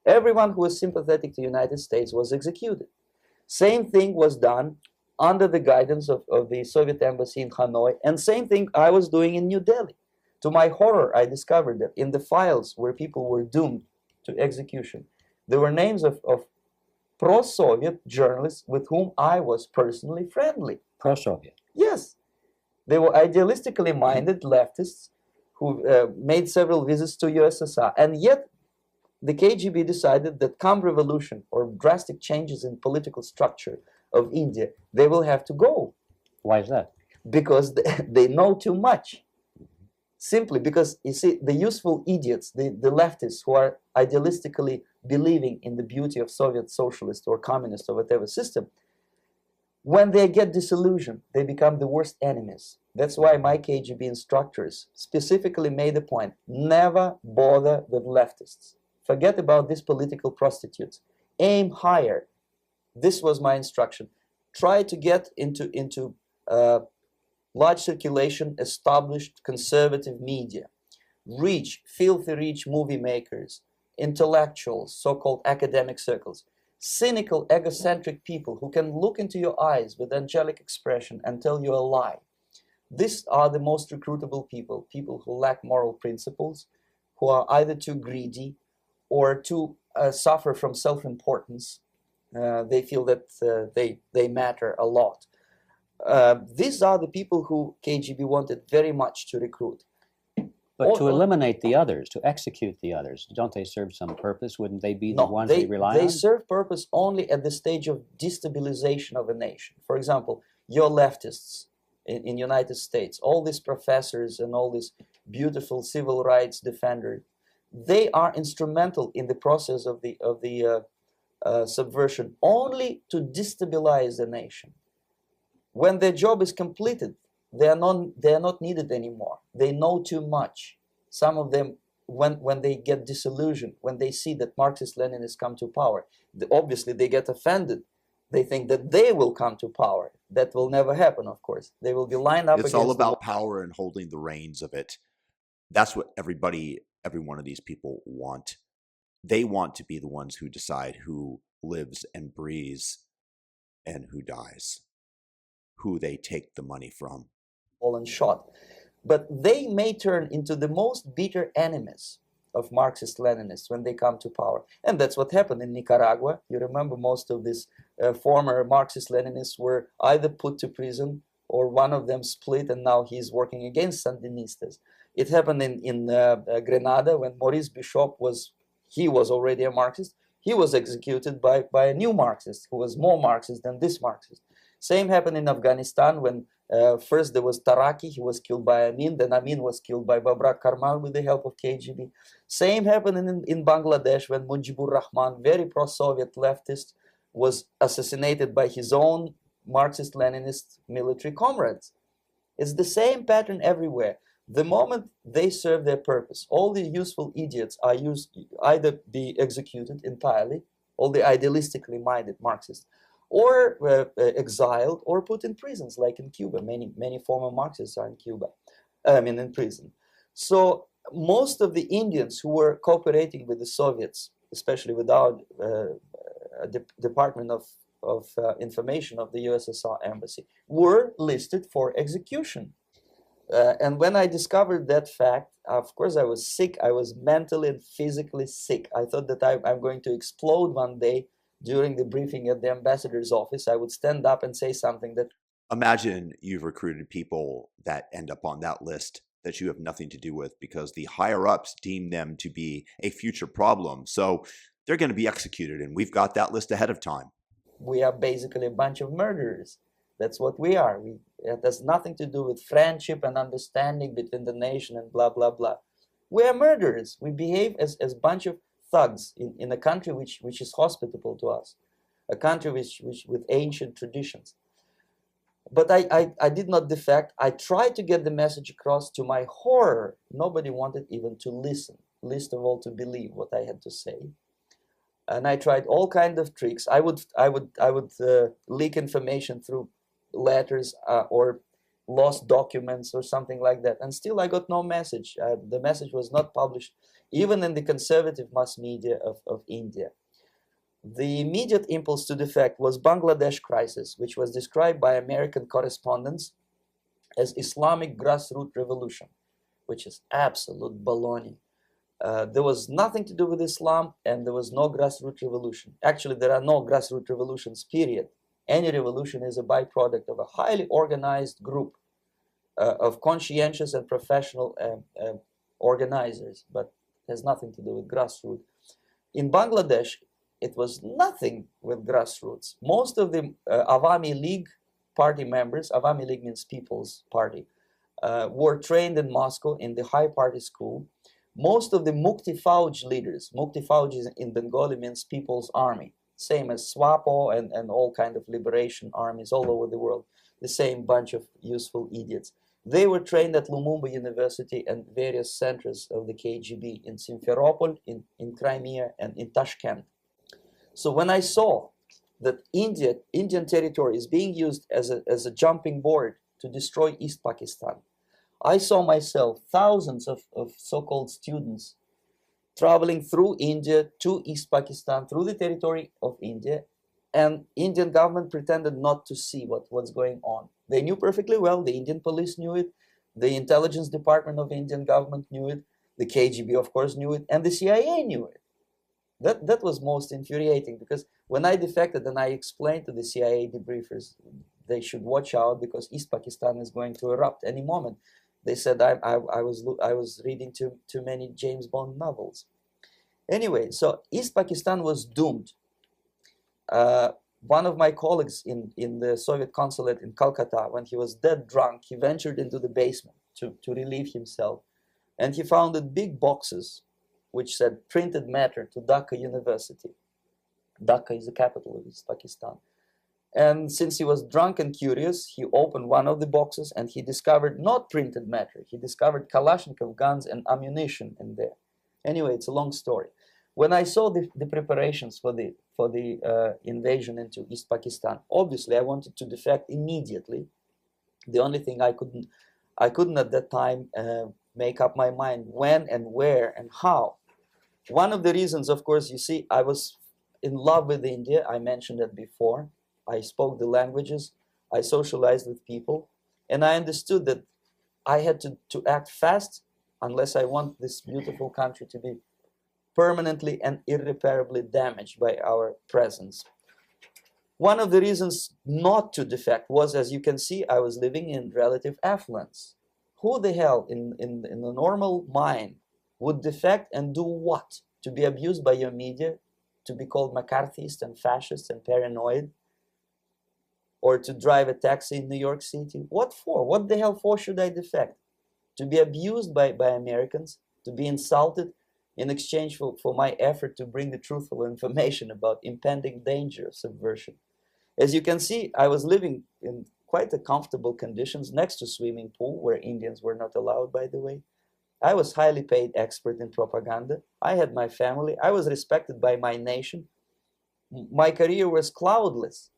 [SPEAKER 3] Everyone who was sympathetic to the United States was executed. Same thing was done under the guidance of the Soviet embassy in Hanoi, and same thing I was doing in New Delhi. To my horror, I discovered that in the files where people were doomed to execution, there were names of pro-Soviet journalists with whom I was personally friendly.
[SPEAKER 2] Pro-Soviet?
[SPEAKER 3] Yes. They were idealistically minded leftists who made several visits to USSR, and yet the KGB decided that come revolution or drastic changes in political structure of India, they will have to go.
[SPEAKER 2] Why is that?
[SPEAKER 3] Because they know too much. Simply because, you see, the useful idiots, the leftists who are idealistically believing in the beauty of Soviet socialist or communist or whatever system, when they get disillusioned, they become the worst enemies. That's why my KGB instructors specifically made a point, never bother with leftists. Forget about these political prostitutes. Aim higher. This was my instruction. Try to get into large circulation, established conservative media. Rich, filthy rich movie makers, intellectuals, so-called academic circles. Cynical, egocentric people who can look into your eyes with angelic expression and tell you a lie. These are the most recruitable people, people who lack moral principles, who are either too greedy or too suffer from self-importance. They feel that they matter a lot. These are the people who KGB wanted very much to recruit.
[SPEAKER 2] But to eliminate the others, to execute the others, don't they serve some purpose? Wouldn't they be the ones they rely on?
[SPEAKER 3] They serve purpose only at the stage of destabilization of a nation. For example, your leftists in United States, all these professors and all these beautiful civil rights defenders, they are instrumental in the process of the subversion only to destabilize the nation. When their job is completed, they are not needed anymore. They know too much. Some of them, when they get disillusioned, when they see that Marxist-Leninists come to power, obviously they get offended. They think that they will come to power. That will never happen, of course. They will be lined up
[SPEAKER 1] against. It's all about power and holding the reins of it. That's what every one of these people want. They want to be the ones who decide who lives and breathes and who dies, who they take the money from.
[SPEAKER 3] And shot. But they may turn into the most bitter enemies of Marxist-Leninists when they come to power. And that's what happened in Nicaragua. You remember most of these former Marxist-Leninists were either put to prison or one of them split and now he's working against Sandinistas. It happened in Grenada when Maurice Bishop was already a Marxist. He was executed by a new Marxist who was more Marxist than this Marxist. Same happened in Afghanistan when first there was Taraki, he was killed by Amin, then Amin was killed by Babrak Karmal with the help of KGB. Same happened in Bangladesh when Mujibur Rahman, very pro-Soviet leftist, was assassinated by his own Marxist-Leninist military comrades. It's the same pattern everywhere. The moment they serve their purpose, all the useful idiots are either be executed entirely, all the idealistically minded Marxists, or exiled or put in prisons, like in Cuba. Many former Marxists are in Cuba, in prison. So most of the Indians who were cooperating with the Soviets, especially with our Department of Information of the USSR embassy, were listed for execution. And when I discovered that fact, of course I was sick. I was mentally and physically sick. I thought that I'm going to explode one day. During the briefing at the ambassador's office, I would stand up and say something that...
[SPEAKER 1] Imagine you've recruited people that end up on that list that you have nothing to do with because the higher-ups deem them to be a future problem. So they're going to be executed, and we've got that list ahead of time.
[SPEAKER 3] We are basically a bunch of murderers. That's what we are. It has nothing to do with friendship and understanding between the nation and blah, blah, blah. We are murderers. We behave as a bunch of thugs in a country which is hospitable to us, a country which with ancient traditions. But I did not defect. I tried to get the message across. To my horror, nobody wanted even to listen, least of all to believe what I had to say. And I tried all kinds of tricks. I would leak information through letters or lost documents or something like that, and still I got no message. The message was not published even in the conservative mass media of India. The immediate impulse to defect was Bangladesh crisis, which was described by American correspondents as Islamic grassroots revolution, which is absolute baloney. There was nothing to do with Islam, and there was no grassroots revolution. Actually, there are no grassroots revolutions, period. Any revolution is a byproduct of a highly organized group of conscientious and professional organizers, but it has nothing to do with grassroots. In Bangladesh, it was nothing with grassroots. Most of the Awami League party members, Awami League means People's Party, were trained in Moscow in the High Party School. Most of the Mukti Fauj leaders, Mukti Fauj in Bengali means People's Army, same as SWAPO and all kind of liberation armies all over the world, the same bunch of useful idiots. They were trained at Lumumba University and various centers of the KGB in Simferopol, in Crimea, and in Tashkent. So when I saw that Indian territory is being used as a jumping board to destroy East Pakistan, I saw myself thousands of so-called students traveling through India to East Pakistan, through the territory of India, and Indian government pretended not to see what's going on. They knew perfectly well, the Indian police knew it, the intelligence department of the Indian government knew it, the KGB of course knew it, and the CIA knew it. That was most infuriating, because when I defected and I explained to the CIA debriefers they should watch out because East Pakistan is going to erupt any moment. They said I was reading too many James Bond novels. Anyway, so East Pakistan was doomed. One of my colleagues in the Soviet consulate in Calcutta, when he was dead drunk, he ventured into the basement to relieve himself. And he found big boxes which said printed matter to Dhaka University. Dhaka is the capital of East Pakistan. And since he was drunk and curious, he opened one of the boxes and he discovered not printed matter. He discovered Kalashnikov guns and ammunition in there. Anyway, it's a long story. When I saw the preparations for the invasion into East Pakistan, obviously I wanted to defect immediately. The only thing I couldn't at that time make up my mind when and where and how. One of the reasons, of course, you see, I was in love with India. I mentioned it before. I spoke the languages. I socialized with people. And I understood that I had to act fast unless I want this beautiful country to be permanently and irreparably damaged by our presence. One of the reasons not to defect was, as you can see, I was living in relative affluence. Who the hell in a normal mind would defect and do what? To be abused by your media, to be called McCarthyist and fascist and paranoid, or to drive a taxi in New York City? What for? What the hell for should I defect? To be abused by Americans, to be insulted in exchange for my effort to bring the truthful information about impending danger of subversion. As you can see, I was living in quite a comfortable conditions next to swimming pool, where Indians were not allowed, by the way. I was highly paid expert in propaganda. I had my family. I was respected by my nation. My career was cloudless.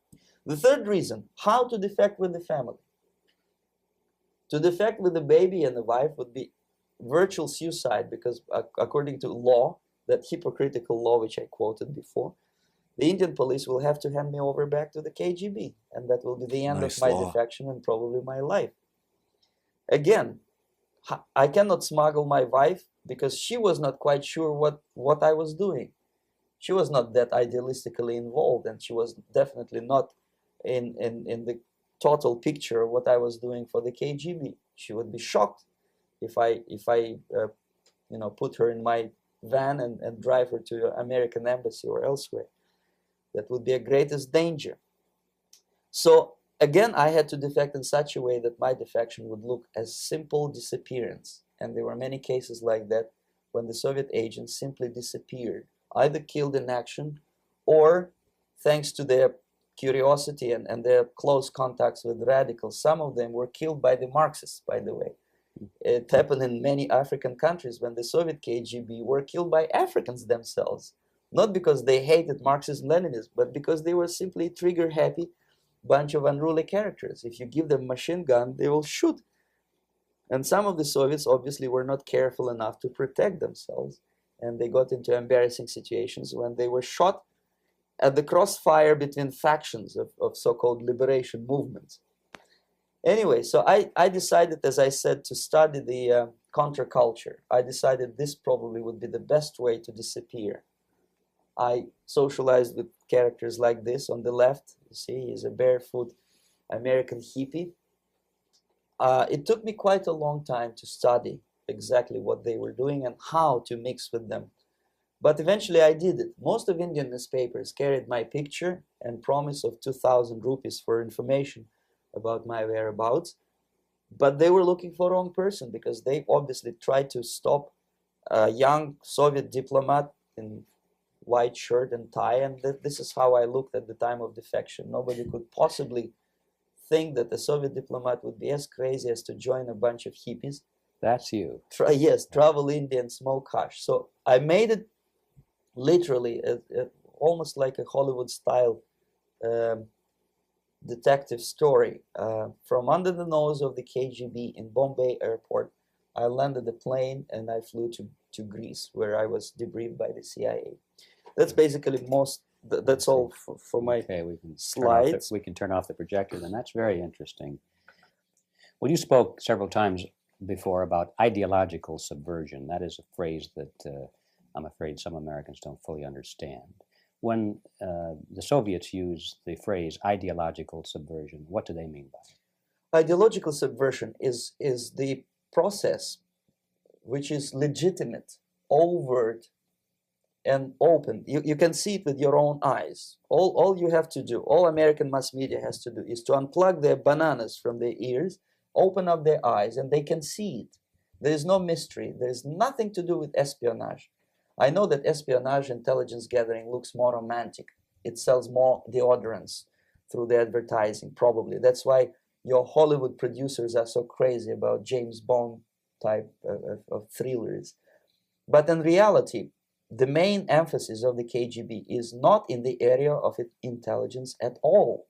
[SPEAKER 3] The third reason, how to defect with the family. To defect with the baby and the wife would be virtual suicide because according to law, that hypocritical law which I quoted before, the Indian police will have to hand me over back to the KGB, and that will be the end of my defection and probably my life. Again, I cannot smuggle my wife because she was not quite sure what I was doing. She was not that idealistically involved, and she was definitely not in the total picture of what I was doing for the KGB. She would be shocked if I put her in my van and drive her to the American embassy or elsewhere. That would be a greatest danger. So again, I had to defect in such a way that my defection would look as simple disappearance. And there were many cases like that when the Soviet agents simply disappeared, either killed in action or, thanks to their curiosity and their close contacts with radicals, some of them were killed by the Marxists, by the way. It happened in many African countries when the Soviet KGB were killed by Africans themselves. Not because they hated Marxism-Leninism, but because they were simply trigger-happy bunch of unruly characters. If you give them a machine gun, they will shoot. And some of the Soviets obviously were not careful enough to protect themselves, and they got into embarrassing situations when they were shot at the crossfire between factions of so-called liberation movements. Anyway, so I decided, as I said, to study the counterculture. I decided this probably would be the best way to disappear. I socialized with characters like this on the left. You see, he's a barefoot American hippie. It took me quite a long time to study exactly what they were doing and how to mix with them. But eventually I did it. Most of Indian newspapers carried my picture and promise of 2,000 rupees for information about my whereabouts. But they were looking for the wrong person because they obviously tried to stop a young Soviet diplomat in white shirt and tie, and this is how I looked at the time of defection. Nobody could possibly think that a Soviet diplomat would be as crazy as to join a bunch of hippies.
[SPEAKER 2] That's you.
[SPEAKER 3] Travel India and smoke hash. So I made it literally almost like a Hollywood-style detective story. From under the nose of the KGB in Bombay airport, I landed the plane and I flew to Greece, where I was debriefed by the CIA. That's basically that's all for my slides.
[SPEAKER 2] We can turn off the projector, and that's very interesting. Well, you spoke several times before about ideological subversion. That is a phrase that I'm afraid some Americans don't fully understand. When the Soviets use the phrase ideological subversion, what do they mean by it?
[SPEAKER 3] Ideological subversion is the process which is legitimate, overt, and open. You can see it with your own eyes. All you have to do, all American mass media has to do, is to unplug their bananas from their ears, open up their eyes, and they can see it. There is no mystery. There is nothing to do with espionage. I know that espionage intelligence gathering looks more romantic. It sells more deodorants through the advertising, probably. That's why your Hollywood producers are so crazy about James Bond type of thrillers. But in reality, the main emphasis of the KGB is not in the area of intelligence at all.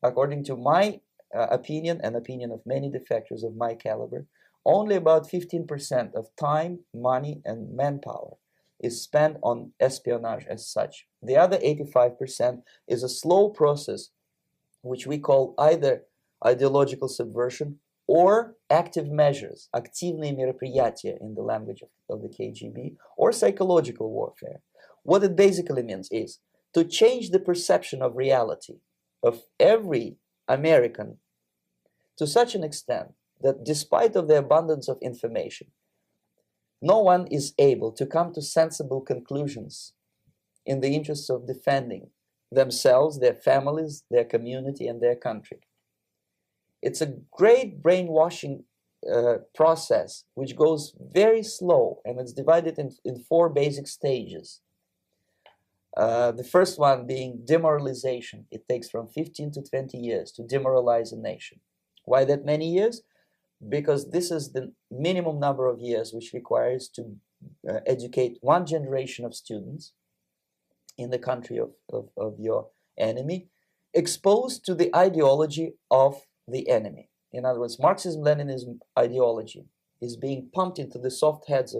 [SPEAKER 3] According to my opinion and opinion of many defectors of my caliber, only about 15% of time, money, and manpower is spent on espionage as such. The other 85% is a slow process which we call either ideological subversion or active measures, активные мероприятия in the language of the KGB, or psychological warfare. What it basically means is to change the perception of reality of every American to such an extent that despite of the abundance of information, no one is able to come to sensible conclusions in the interests of defending themselves, their families, their community, and their country. It's a great brainwashing process which goes very slow, and it's divided in 4 basic stages. The first one being demoralization. It takes from 15 to 20 years to demoralize a nation. Why that many years? Because this is the minimum number of years which requires to educate 1 generation of students in the country of your enemy, exposed to the ideology of the enemy. In other words, Marxism-Leninism ideology is being pumped into the soft heads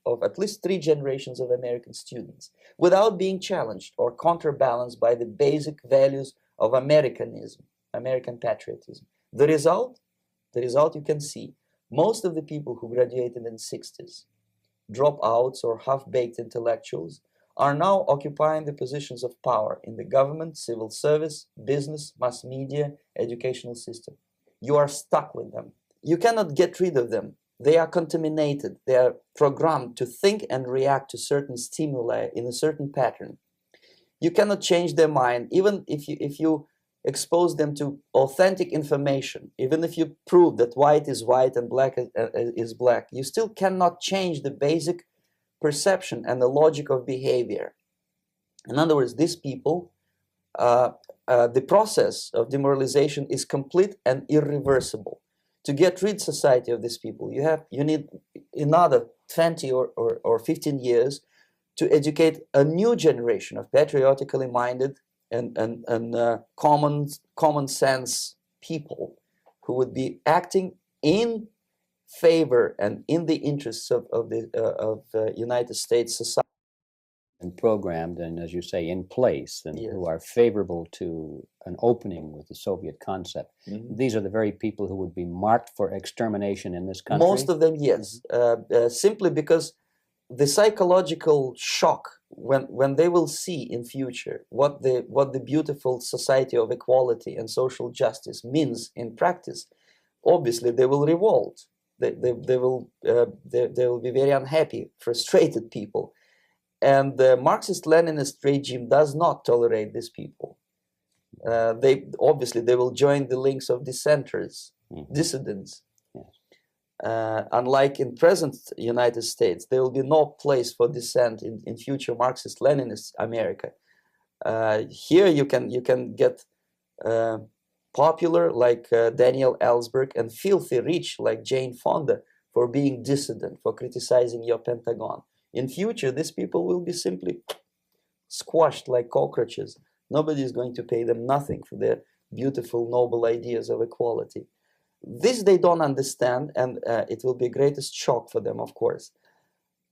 [SPEAKER 3] of at least 3 generations of American students without being challenged or counterbalanced by the basic values of Americanism, American patriotism. The result you can see. Most of the people who graduated in the 60s, dropouts or half-baked intellectuals, are now occupying the positions of power in the government, civil service, business, mass media, educational system. You are stuck with them. You cannot get rid of them. They are contaminated. They are programmed to think and react to certain stimuli in a certain pattern. You cannot change their mind, even if you expose them to authentic information, even if you prove that white is white and black is black, you still cannot change the basic perception and the logic of behavior. In other words, these people, the process of demoralization is complete and irreversible. To get rid of society of these people, you need another 20 or 15 years to educate a new generation of patriotically minded and common sense people who would be acting in favor and in the interests of the United States society.
[SPEAKER 2] And programmed and, as you say, in place, and
[SPEAKER 3] Yes.
[SPEAKER 2] who are favorable to an opening with the Soviet concept.
[SPEAKER 3] Mhm.
[SPEAKER 2] These are the very people who would be marked for extermination in this country?
[SPEAKER 3] Most of them, yes. Simply because the psychological shock when they will see in future what the beautiful society of equality and social justice means in practice, obviously they will revolt. They will be very unhappy, frustrated people. And the Marxist-Leninist regime does not tolerate these people. They will join the links of dissenters, dissidents.
[SPEAKER 2] Yes.
[SPEAKER 3] Unlike in present United States, there will be no place for dissent in future Marxist-Leninist America. Here you can get popular like Daniel Ellsberg and filthy rich like Jane Fonda for being dissident, for criticizing your Pentagon. In future, these people will be simply squashed like cockroaches. Nobody is going to pay them nothing for their beautiful, noble ideas of equality. This they don't understand, and it will be a greatest shock for them, of course.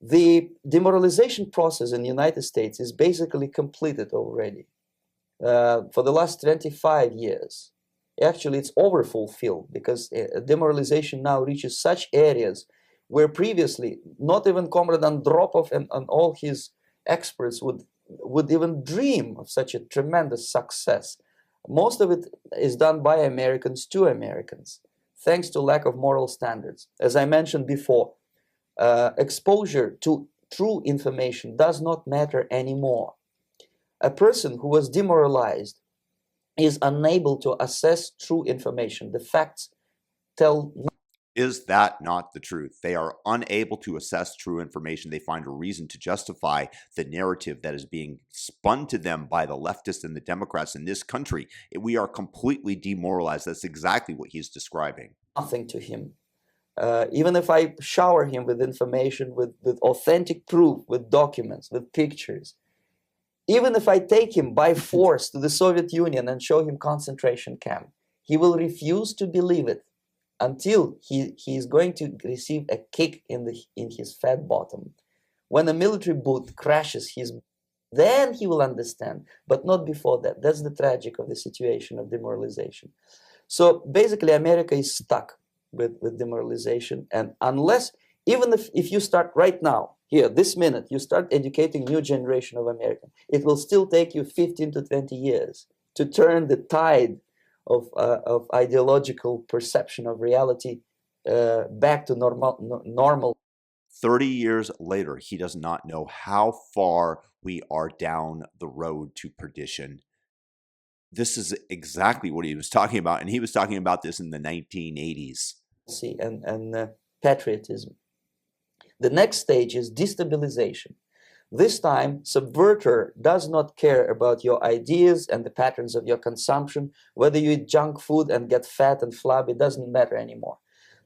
[SPEAKER 3] The demoralization process in the United States is basically completed already. For the last 25 years, actually it's overfulfilled, because demoralization now reaches such areas where previously not even Comrade Andropov and all his experts would would even dream of such a tremendous success. Most of it is done by Americans to Americans, thanks to lack of moral standards. As I mentioned before, exposure to true information does not matter anymore. A person who was demoralized is unable to assess true information. The facts tell.
[SPEAKER 1] Is that not the truth? They are unable to assess true information. They find a reason to justify the narrative that is being spun to them by the leftists and the Democrats in this country. We are completely demoralized. That's exactly what he's describing.
[SPEAKER 3] Nothing to him. Even if I shower him with information, with authentic proof, with documents, with pictures, even if I take him by force to the Soviet Union and show him concentration camp, he will refuse to believe it until he is going to receive a kick in his fat bottom. When a military boot crashes then he will understand, but not before that. That's the tragic of the situation of demoralization. So basically, America is stuck with demoralization, and unless, even if you start right now, here, this minute, you start educating new generation of Americans, it will still take you 15 to 20 years to turn the tide of ideological perception of reality back to normal.
[SPEAKER 1] 30 years later, he does not know how far we are down the road to perdition. This is exactly what he was talking about, and he was talking about this in the 1980s.
[SPEAKER 3] See, and patriotism. The next stage is destabilization. This time, subverter does not care about your ideas and the patterns of your consumption. Whether you eat junk food and get fat and flabby, doesn't matter anymore.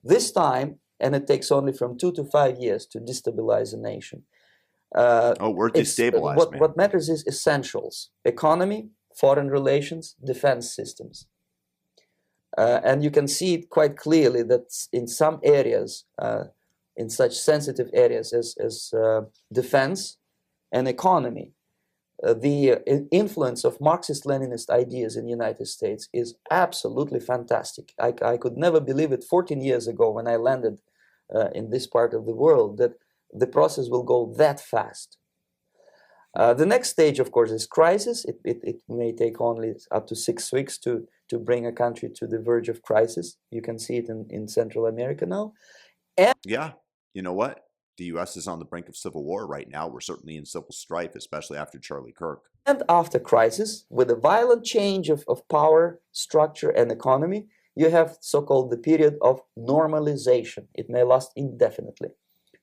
[SPEAKER 3] This time, and it takes only from 2 to 5 years to destabilize a nation.
[SPEAKER 1] We're destabilized, man.
[SPEAKER 3] What matters is essentials: economy, foreign relations, defense systems. And you can see it quite clearly that in some areas, in such sensitive areas as defense and economy, the influence of Marxist-Leninist ideas in the United States is absolutely fantastic. I could never believe it 14 years ago when I landed in this part of the world that the process will go that fast. The next stage, of course, is crisis. It may take only up to 6 weeks to bring a country to the verge of crisis. You can see it in Central America now. And
[SPEAKER 1] yeah, you know what? The U.S. is on the brink of civil war right now. We're certainly in civil strife, especially after Charlie Kirk.
[SPEAKER 3] And after crisis, with a violent change of power, structure, and economy, you have so-called the period of normalization. It may last indefinitely.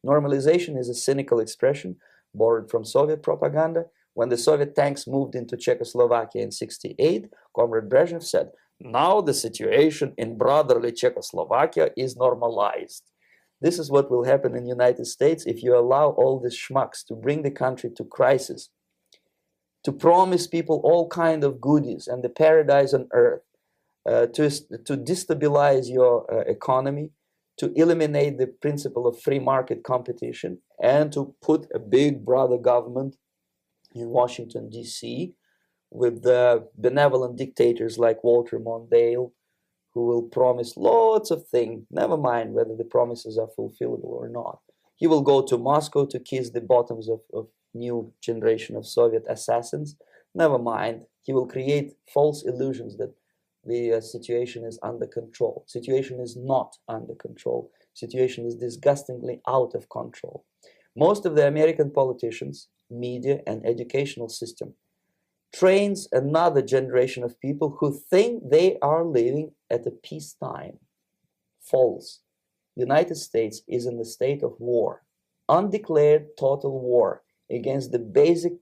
[SPEAKER 3] Normalization is a cynical expression borrowed from Soviet propaganda. When the Soviet tanks moved into Czechoslovakia in '68, Comrade Brezhnev said, "Now the situation in brotherly Czechoslovakia is normalized." This is what will happen in the United States if you allow all these schmucks to bring the country to crisis, to promise people all kind of goodies and the paradise on earth, to destabilize your economy, to eliminate the principle of free market competition, and to put a big brother government in Washington, D.C., with benevolent dictators like Walter Mondale, who will promise lots of things, never mind whether the promises are fulfillable or not. He will go to Moscow to kiss the bottoms of new generation of Soviet assassins, never mind. He will create false illusions that the situation is under control. Situation is not under control. Situation is disgustingly out of control. Most of the American politicians, media, and educational system trains another generation of people who think they are living at a peacetime. False. United States is in the state of war, undeclared total war against the basic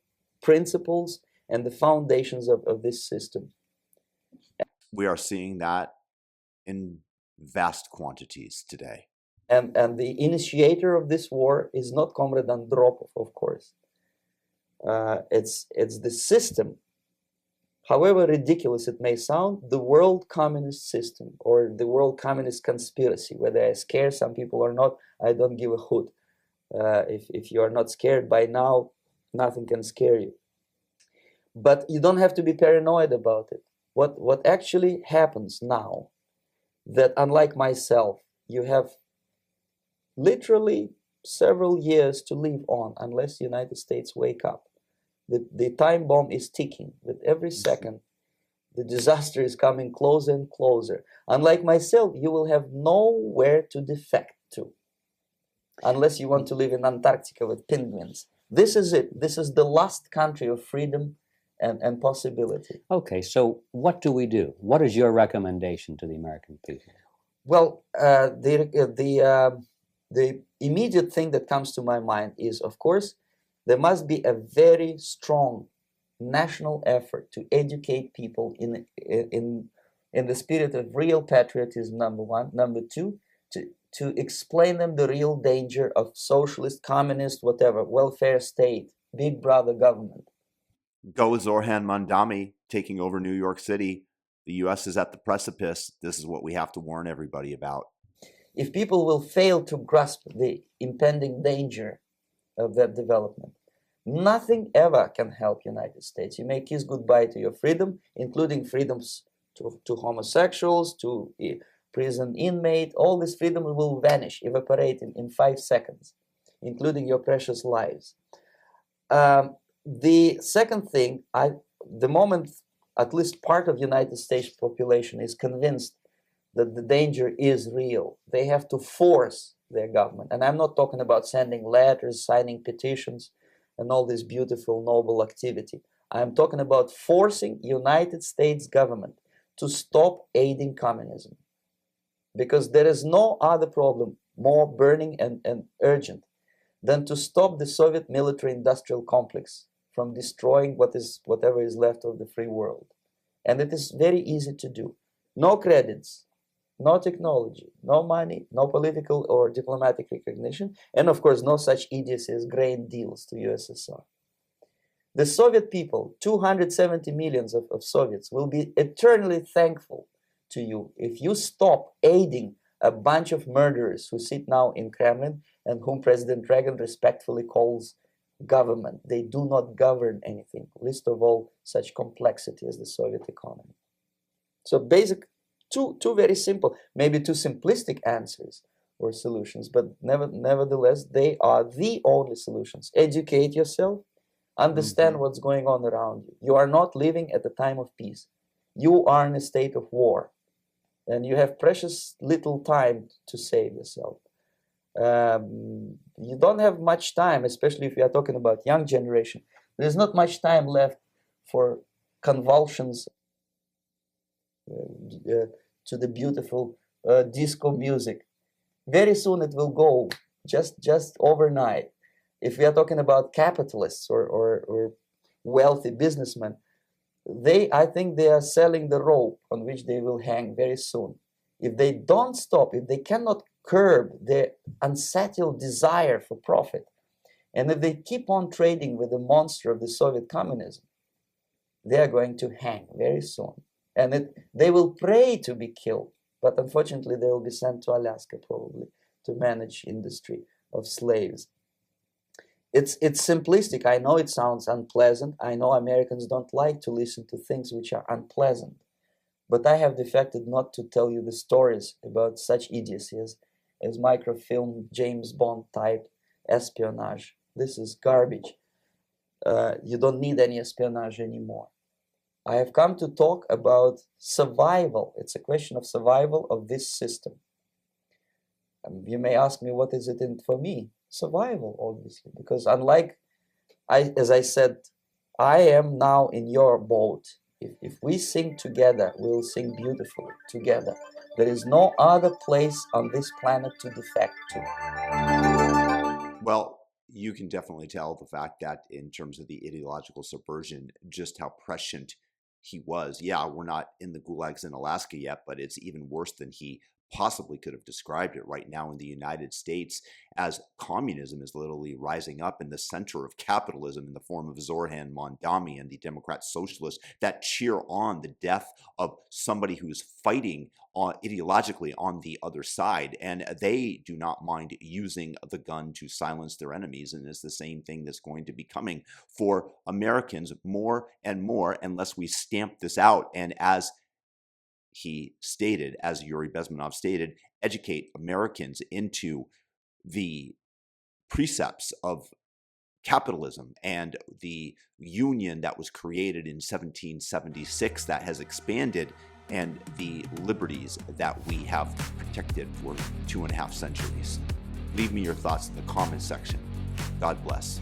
[SPEAKER 3] principles and the foundations of this system.
[SPEAKER 1] We are seeing that in vast quantities today.
[SPEAKER 3] And the initiator of this war is not Comrade Andropov, of course. It's the system. However ridiculous it may sound, the world communist system or the world communist conspiracy, whether I scare some people or not, I don't give a hoot. If you are not scared by now, nothing can scare you. But you don't have to be paranoid about it. What actually happens now, that unlike myself, you have literally several years to live on unless the United States wake up. The time bomb is ticking. With every second, the disaster is coming closer and closer. Unlike myself, you will have nowhere to defect to, unless you want to live in Antarctica with penguins. This is it. This is the last country of freedom and possibility.
[SPEAKER 2] Okay, so what do we do? What is your recommendation to the American people?
[SPEAKER 3] Well, the immediate thing that comes to my mind is, of course, there must be a very strong national effort to educate people in the spirit of real patriotism, number one. Number two, to explain them the real danger of socialist, communist, whatever, welfare state, big brother government.
[SPEAKER 1] Go with Zorhan Mandami taking over New York City. The U.S. is at the precipice. This is what we have to warn everybody about.
[SPEAKER 3] If people will fail to grasp the impending danger of that development, nothing ever can help United States. You may kiss goodbye to your freedom, including freedoms to homosexuals, to prison inmate. All this freedom will vanish, evaporate in 5 seconds, including your precious lives. The second thing, the moment at least part of United States population is convinced that the danger is real, they have to force their government. And I'm not talking about sending letters, signing petitions, and all this beautiful, noble activity. I'm talking about forcing United States government to stop aiding communism. Because there is no other problem more burning and urgent than to stop the Soviet military-industrial complex from destroying whatever is left of the free world. And it is very easy to do. No credits, no technology, no money, no political or diplomatic recognition, and of course no such idiocy as grain deals to USSR. The Soviet people, 270 millions of Soviets, will be eternally thankful to you if you stop aiding a bunch of murderers who sit now in Kremlin and whom President Reagan respectfully calls government. They do not govern anything, least of all such complexity as the Soviet economy. So basic, two very simple, maybe too simplistic answers or solutions, but nevertheless, they are the only solutions. Educate yourself, understand what's going on around you. You are not living at a time of peace. You are in a state of war, and you have precious little time to save yourself. You don't have much time, especially if you are talking about young generation. There's not much time left for convulsions to the beautiful disco music. Very soon it will go, just overnight. If we are talking about capitalists or wealthy businessmen, I think they are selling the rope on which they will hang very soon. If they don't stop, if they cannot curb their unsettled desire for profit, and if they keep on trading with the monster of the Soviet communism, they are going to hang very soon. And they will pray to be killed, but unfortunately they will be sent to Alaska probably to manage industry of slaves. It's simplistic. I know it sounds unpleasant. I know Americans don't like to listen to things which are unpleasant. But I have defected not to tell you the stories about such idiocy as microfilm, James Bond type espionage. This is garbage. You don't need any espionage anymore. I have come to talk about survival. It's a question of survival of this system. You may ask me, what is it in for me? Survival, obviously, because unlike, as I said, I am now in your boat. If we sing together, we'll sing beautifully together. There is no other place on this planet to defect to.
[SPEAKER 1] Well, you can definitely tell the fact that in terms of the ideological subversion, just how prescient he was. Yeah, we're not in the gulags in Alaska yet, but it's even worse than he possibly could have described it right now in the United States, as communism is literally rising up in the center of capitalism in the form of Zorhan Mandami and the Democrat Socialists that cheer on the death of somebody who's fighting ideologically on the other side. And they do not mind using the gun to silence their enemies. And it's the same thing that's going to be coming for Americans more and more unless we stamp this out. And as he stated, as Yuri Bezmenov stated, educate Americans into the precepts of capitalism and the union that was created in 1776 that has expanded, and the liberties that we have protected for 2.5 centuries. Leave me your thoughts in the comment section. God bless.